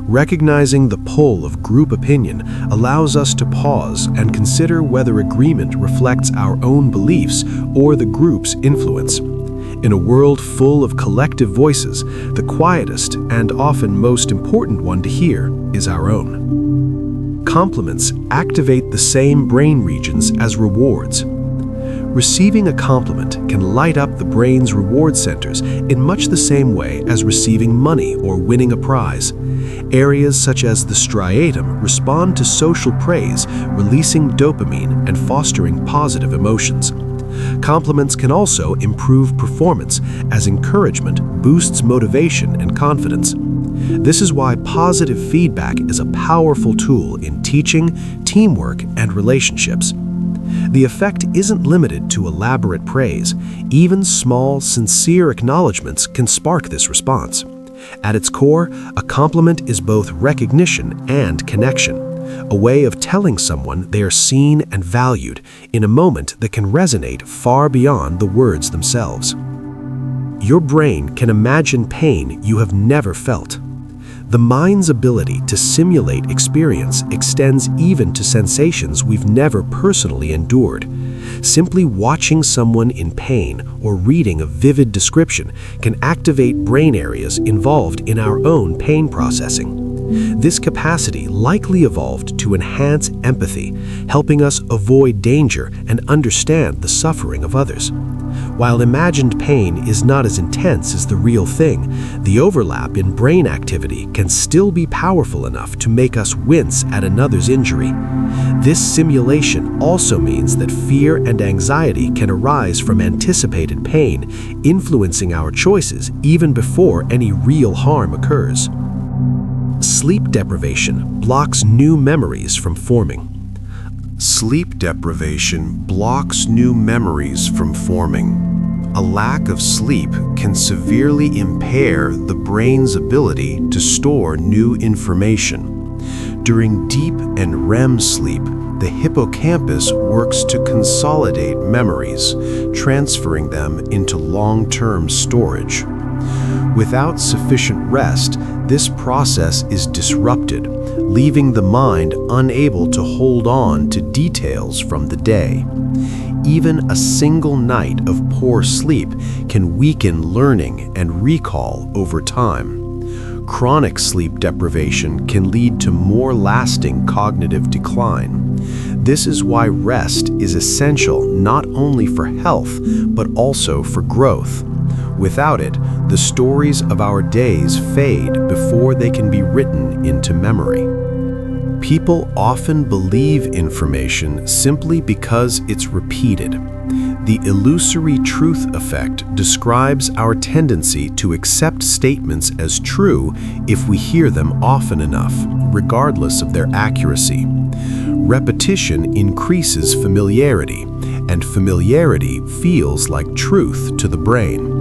Recognizing the pull of group opinion allows us to pause and consider whether agreement reflects our own beliefs or the group's influence. In a world full of collective voices, the quietest and often most important one to hear is our own. Compliments activate the same brain regions as rewards. Receiving a compliment can light up the brain's reward centers in much the same way as receiving money or winning a prize. Areas such as the striatum respond to social praise, releasing dopamine and fostering positive emotions. Compliments can also improve performance, as encouragement boosts motivation and confidence. This is why positive feedback is a powerful tool in teaching, teamwork, and relationships. The effect isn't limited to elaborate praise. Even small, sincere acknowledgments can spark this response. At its core, a compliment is both recognition and connection, a way of telling someone they are seen and valued in a moment that can resonate far beyond the words themselves. Your brain can imagine pain you have never felt. The mind's ability to simulate experience extends even to sensations we've never personally endured. Simply watching someone in pain or reading a vivid description can activate brain areas involved in our own pain processing. This capacity likely evolved to enhance empathy, helping us avoid danger and understand the suffering of others. While imagined pain is not as intense as the real thing, the overlap in brain activity can still be powerful enough to make us wince at another's injury. This simulation also means that fear and anxiety can arise from anticipated pain, influencing our choices even before any real harm occurs. sleep deprivation blocks new memories from forming. Sleep deprivation blocks new memories from forming. A lack of sleep can severely impair the brain's ability to store new information. During deep and REM sleep, the hippocampus works to consolidate memories, transferring them into long-term storage. Without sufficient rest, this process is disrupted, leaving the mind unable to hold on to details from the day. Even a single night of poor sleep can weaken learning and recall over time. Chronic sleep deprivation can lead to more lasting cognitive decline. This is why rest is essential not only for health, but also for growth. Without it, the stories of our days fade before they can be written into memory. People often believe information simply because it's repeated. The illusory truth effect describes our tendency to accept statements as true if we hear them often enough, regardless of their accuracy. Repetition increases familiarity, and familiarity feels like truth to the brain.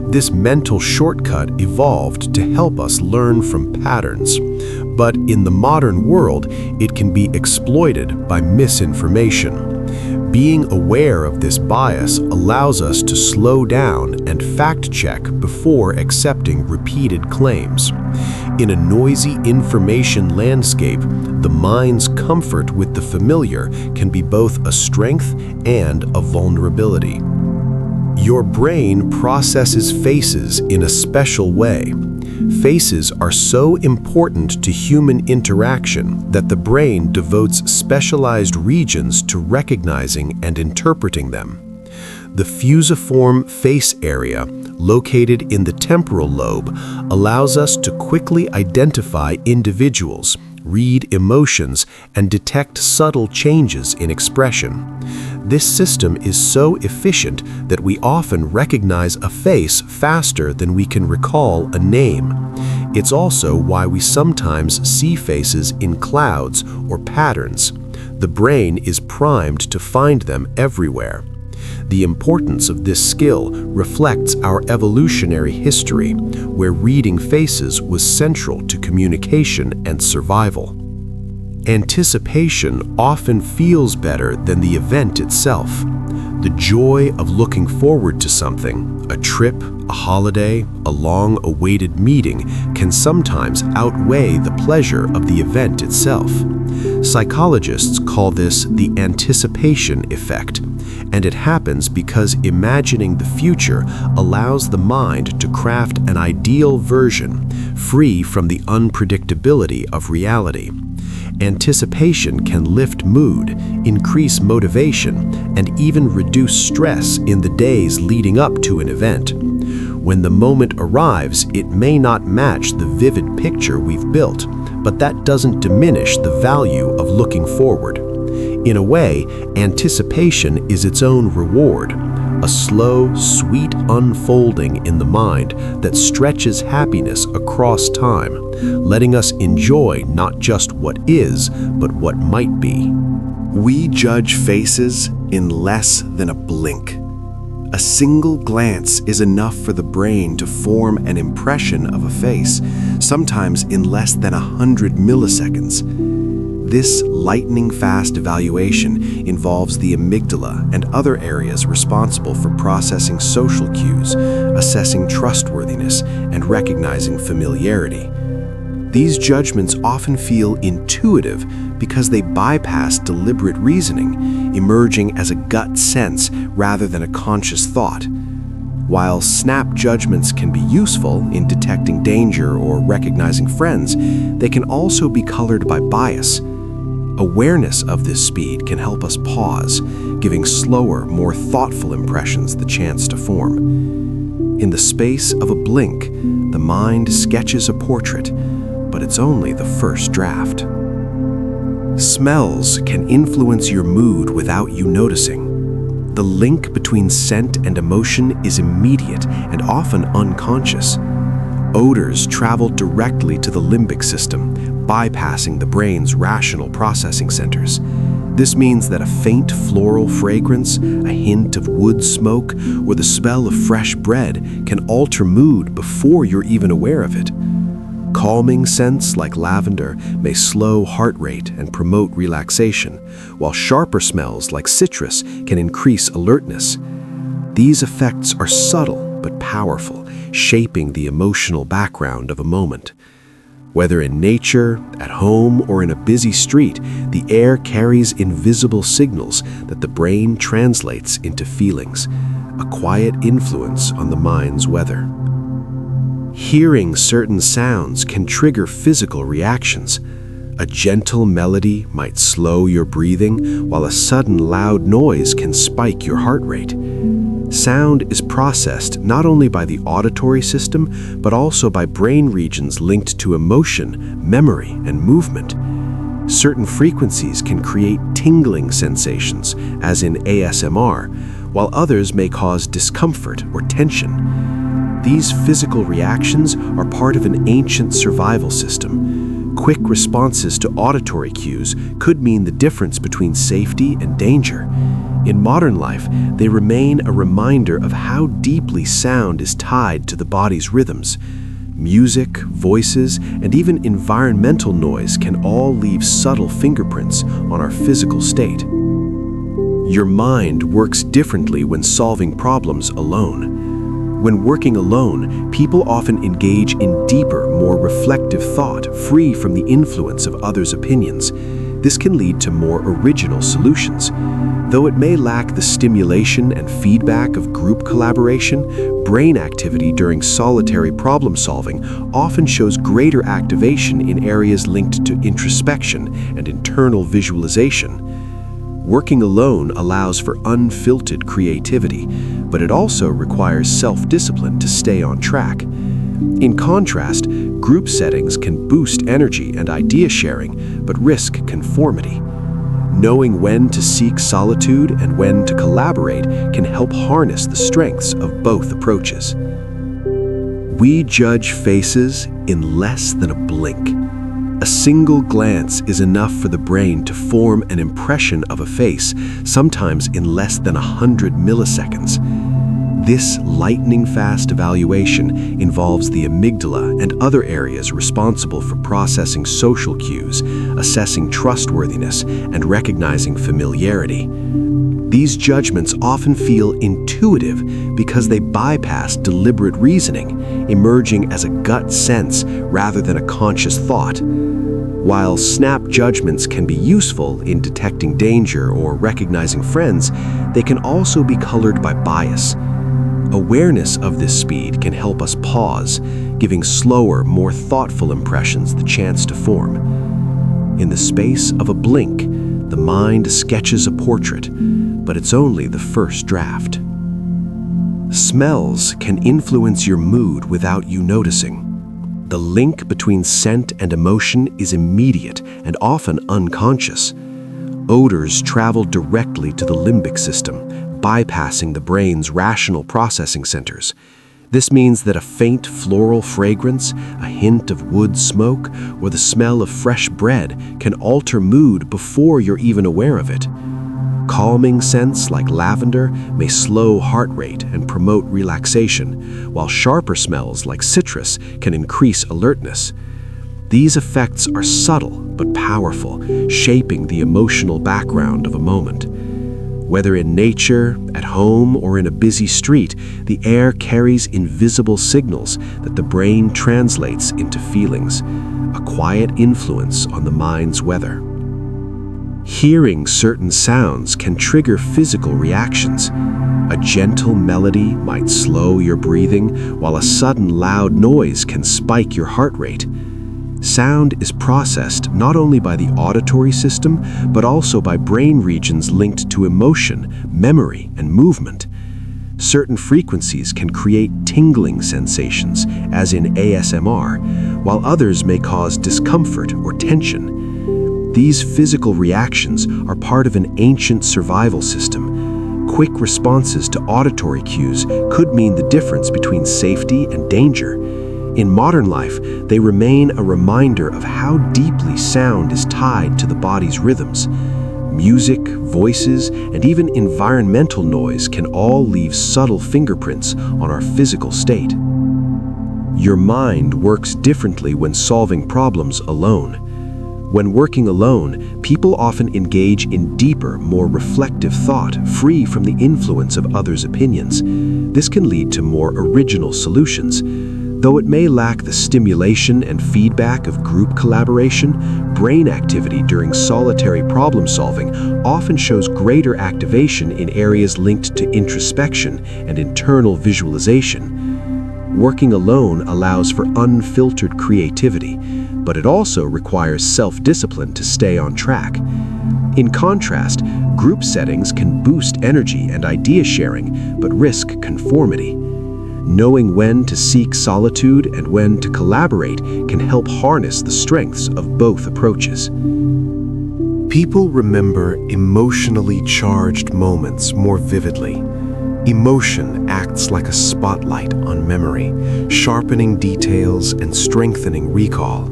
This mental shortcut evolved to help us learn from patterns, but in the modern world, it can be exploited by misinformation. Being aware of this bias allows us to slow down and fact-check before accepting repeated claims. In a noisy information landscape, the mind's comfort with the familiar can be both a strength and a vulnerability. Your brain processes faces in a special way. Faces are so important to human interaction that the brain devotes specialized regions to recognizing and interpreting them. The fusiform face area, located in the temporal lobe, allows us to quickly identify individuals, read emotions, and detect subtle changes in expression. This system is so efficient that we often recognize a face faster than we can recall a name. It's also why we sometimes see faces in clouds or patterns. The brain is primed to find them everywhere. The importance of this skill reflects our evolutionary history, where reading faces was central to communication and survival. Anticipation often feels better than the event itself. The joy of looking forward to something, a trip, a holiday, a long-awaited meeting, can sometimes outweigh the pleasure of the event itself. Psychologists call this the anticipation effect, and it happens because imagining the future allows the mind to craft an ideal version, free from the unpredictability of reality. Anticipation can lift mood, increase motivation, and even reduce stress in the days leading up to an event. When the moment arrives, it may not match the vivid picture we've built, but that doesn't diminish the value of looking forward. In a way, anticipation is its own reward, a slow, sweet unfolding in the mind that stretches happiness across time, letting us enjoy not just what is, but what might be. We judge faces in less than a blink. A single glance is enough for the brain to form an impression of a face, sometimes in less than 100 milliseconds. This lightning-fast evaluation involves the amygdala and other areas responsible for processing social cues, assessing trustworthiness, and recognizing familiarity. These judgments often feel intuitive because they bypass deliberate reasoning, emerging as a gut sense rather than a conscious thought. While snap judgments can be useful in detecting danger or recognizing friends, they can also be colored by bias. Awareness of this speed can help us pause, giving slower, more thoughtful impressions the chance to form. In the space of a blink, the mind sketches a portrait, but it's only the first draft. Smells can influence your mood without you noticing. The link between scent and emotion is immediate and often unconscious. Odors travel directly to the limbic system, bypassing the brain's rational processing centers. This means that a faint floral fragrance, a hint of wood smoke, or the smell of fresh bread can alter mood before you're even aware of it. Calming scents like lavender may slow heart rate and promote relaxation, while sharper smells like citrus can increase alertness. These effects are subtle but powerful, shaping the emotional background of a moment. Whether in nature, at home, or in a busy street, the air carries invisible signals that the brain translates into feelings, a quiet influence on the mind's weather. Hearing certain sounds can trigger physical reactions. A gentle melody might slow your breathing, while a sudden loud noise can spike your heart rate. Sound is processed not only by the auditory system, but also by brain regions linked to emotion, memory, and movement. Certain frequencies can create tingling sensations, as in ASMR, while others may cause discomfort or tension. These physical reactions are part of an ancient survival system. Quick responses to auditory cues could mean the difference between safety and danger. In modern life, they remain a reminder of how deeply sound is tied to the body's rhythms. Music, voices, and even environmental noise can all leave subtle fingerprints on our physical state. Your mind works differently when solving problems alone. When working alone, people often engage in deeper, more reflective thought, free from the influence of others' opinions. This can lead to more original solutions. Though it may lack the stimulation and feedback of group collaboration, brain activity during solitary problem solving often shows greater activation in areas linked to introspection and internal visualization. Working alone allows for unfiltered creativity, but it also requires self-discipline to stay on track. In contrast, group settings can boost energy and idea sharing, but risk conformity. Knowing when to seek solitude and when to collaborate can help harness the strengths of both approaches. We judge faces in less than a blink. A single glance is enough for the brain to form an impression of a face, sometimes in less than 100 milliseconds. This lightning-fast evaluation involves the amygdala and other areas responsible for processing social cues, assessing trustworthiness, and recognizing familiarity. These judgments often feel intuitive because they bypass deliberate reasoning, emerging as a gut sense rather than a conscious thought. While snap judgments can be useful in detecting danger or recognizing friends, they can also be colored by bias. Awareness of this speed can help us pause, giving slower, more thoughtful impressions the chance to form. In the space of a blink, the mind sketches a portrait, but it's only the first draft. Smells can influence your mood without you noticing. The link between scent and emotion is immediate and often unconscious. Odors travel directly to the limbic system, bypassing the brain's rational processing centers. This means that a faint floral fragrance, a hint of wood smoke, or the smell of fresh bread can alter mood before you're even aware of it. Calming scents like lavender may slow heart rate and promote relaxation, while sharper smells like citrus can increase alertness. These effects are subtle but powerful, shaping the emotional background of a moment. Whether in nature, at home, or in a busy street, the air carries invisible signals that the brain translates into feelings, a quiet influence on the mind's weather. Hearing certain sounds can trigger physical reactions. A gentle melody might slow your breathing, while a sudden loud noise can spike your heart rate. Sound is processed not only by the auditory system, but also by brain regions linked to emotion, memory, and movement. Certain frequencies can create tingling sensations, as in ASMR, while others may cause discomfort or tension. These physical reactions are part of an ancient survival system. Quick responses to auditory cues could mean the difference between safety and danger. In modern life, they remain a reminder of how deeply sound is tied to the body's rhythms. Music, voices, and even environmental noise can all leave subtle fingerprints on our physical state. Your mind works differently when solving problems alone. When working alone, people often engage in deeper, more reflective thought, free from the influence of others' opinions. This can lead to more original solutions. Though it may lack the stimulation and feedback of group collaboration, brain activity during solitary problem solving often shows greater activation in areas linked to introspection and internal visualization. Working alone allows for unfiltered creativity, but it also requires self-discipline to stay on track. In contrast, group settings can boost energy and idea sharing, but risk conformity. Knowing when to seek solitude and when to collaborate can help harness the strengths of both approaches. People remember emotionally charged moments more vividly. Emotion acts like a spotlight on memory, sharpening details and strengthening recall.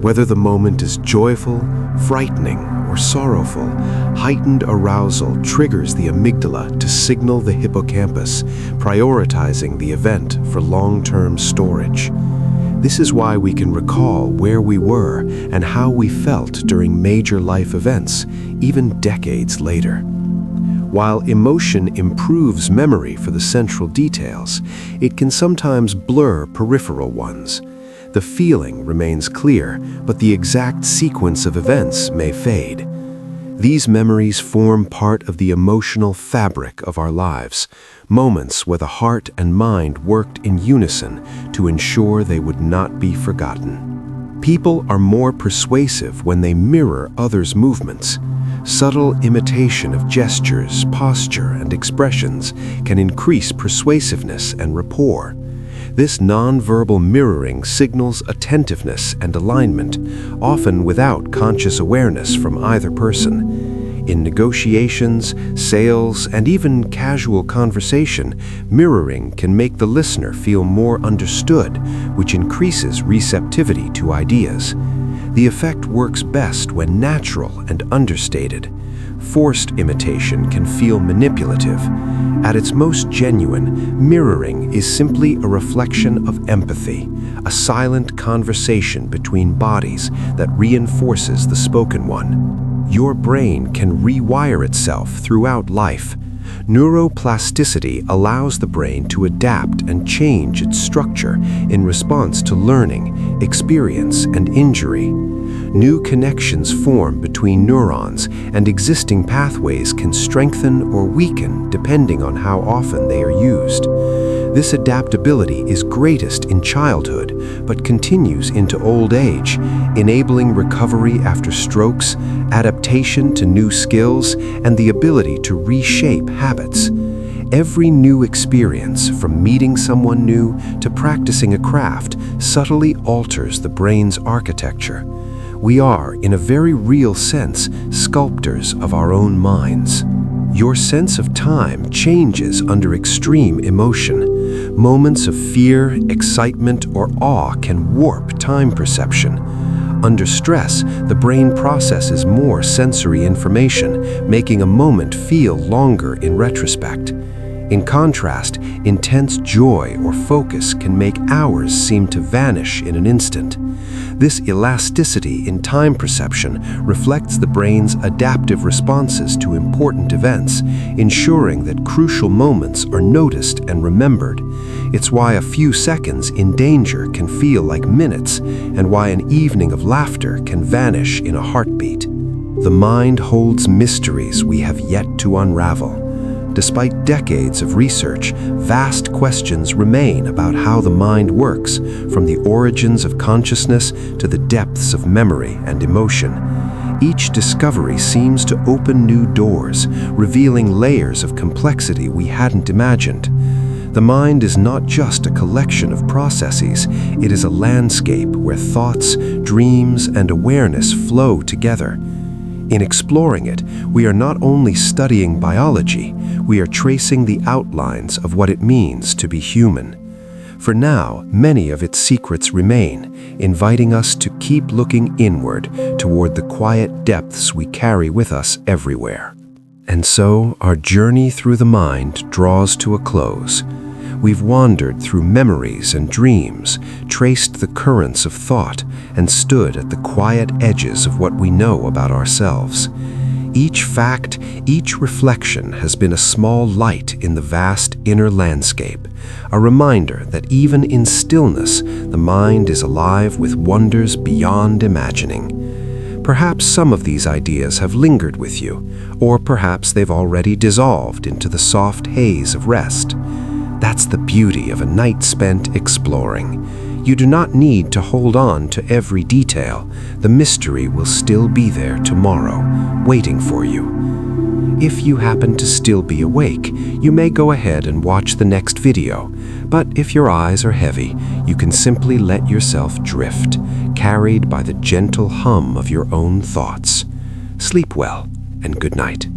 Whether the moment is joyful, frightening, or sorrowful, heightened arousal triggers the amygdala to signal the hippocampus, prioritizing the event for long-term storage. This is why we can recall where we were and how we felt during major life events, even decades later. While emotion improves memory for the central details, it can sometimes blur peripheral ones. The feeling remains clear, but the exact sequence of events may fade. These memories form part of the emotional fabric of our lives, moments where the heart and mind worked in unison to ensure they would not be forgotten. People are more persuasive when they mirror others' movements. Subtle imitation of gestures, posture, and expressions can increase persuasiveness and rapport. This nonverbal mirroring signals attentiveness and alignment, often without conscious awareness from either person. In negotiations, sales, and even casual conversation, mirroring can make the listener feel more understood, which increases receptivity to ideas. The effect works best when natural and understated. Forced imitation can feel manipulative. At its most genuine, mirroring is simply a reflection of empathy, a silent conversation between bodies that reinforces the spoken one. Your brain can rewire itself throughout life. Neuroplasticity allows the brain to adapt and change its structure in response to learning, experience, and injury. New connections form between neurons, and existing pathways can strengthen or weaken depending on how often they are used. This adaptability is greatest in childhood, but continues into old age, enabling recovery after strokes, adaptation to new skills, and the ability to reshape habits. Every new experience, from meeting someone new to practicing a craft, subtly alters the brain's architecture. We are, in a very real sense, sculptors of our own minds. Your sense of time changes under extreme emotion. Moments of fear, excitement, or awe can warp time perception. Under stress, the brain processes more sensory information, making a moment feel longer in retrospect. In contrast, intense joy or focus can make hours seem to vanish in an instant. This elasticity in time perception reflects the brain's adaptive responses to important events, ensuring that crucial moments are noticed and remembered. It's why a few seconds in danger can feel like minutes, and why an evening of laughter can vanish in a heartbeat. The mind holds mysteries we have yet to unravel. Despite decades of research, vast questions remain about how the mind works, from the origins of consciousness to the depths of memory and emotion. Each discovery seems to open new doors, revealing layers of complexity we hadn't imagined. The mind is not just a collection of processes, it is a landscape where thoughts, dreams, and awareness flow together. In exploring it, we are not only studying biology, we are tracing the outlines of what it means to be human. For now, many of its secrets remain, inviting us to keep looking inward toward the quiet depths we carry with us everywhere. And so, our journey through the mind draws to a close. We've wandered through memories and dreams, traced the currents of thought, and stood at the quiet edges of what we know about ourselves. Each fact, each reflection has been a small light in the vast inner landscape, a reminder that even in stillness, the mind is alive with wonders beyond imagining. Perhaps some of these ideas have lingered with you, or perhaps they've already dissolved into the soft haze of rest. That's the beauty of a night spent exploring. You do not need to hold on to every detail. The mystery will still be there tomorrow, waiting for you. If you happen to still be awake, you may go ahead and watch the next video. But if your eyes are heavy, you can simply let yourself drift, carried by the gentle hum of your own thoughts. Sleep well, and good night.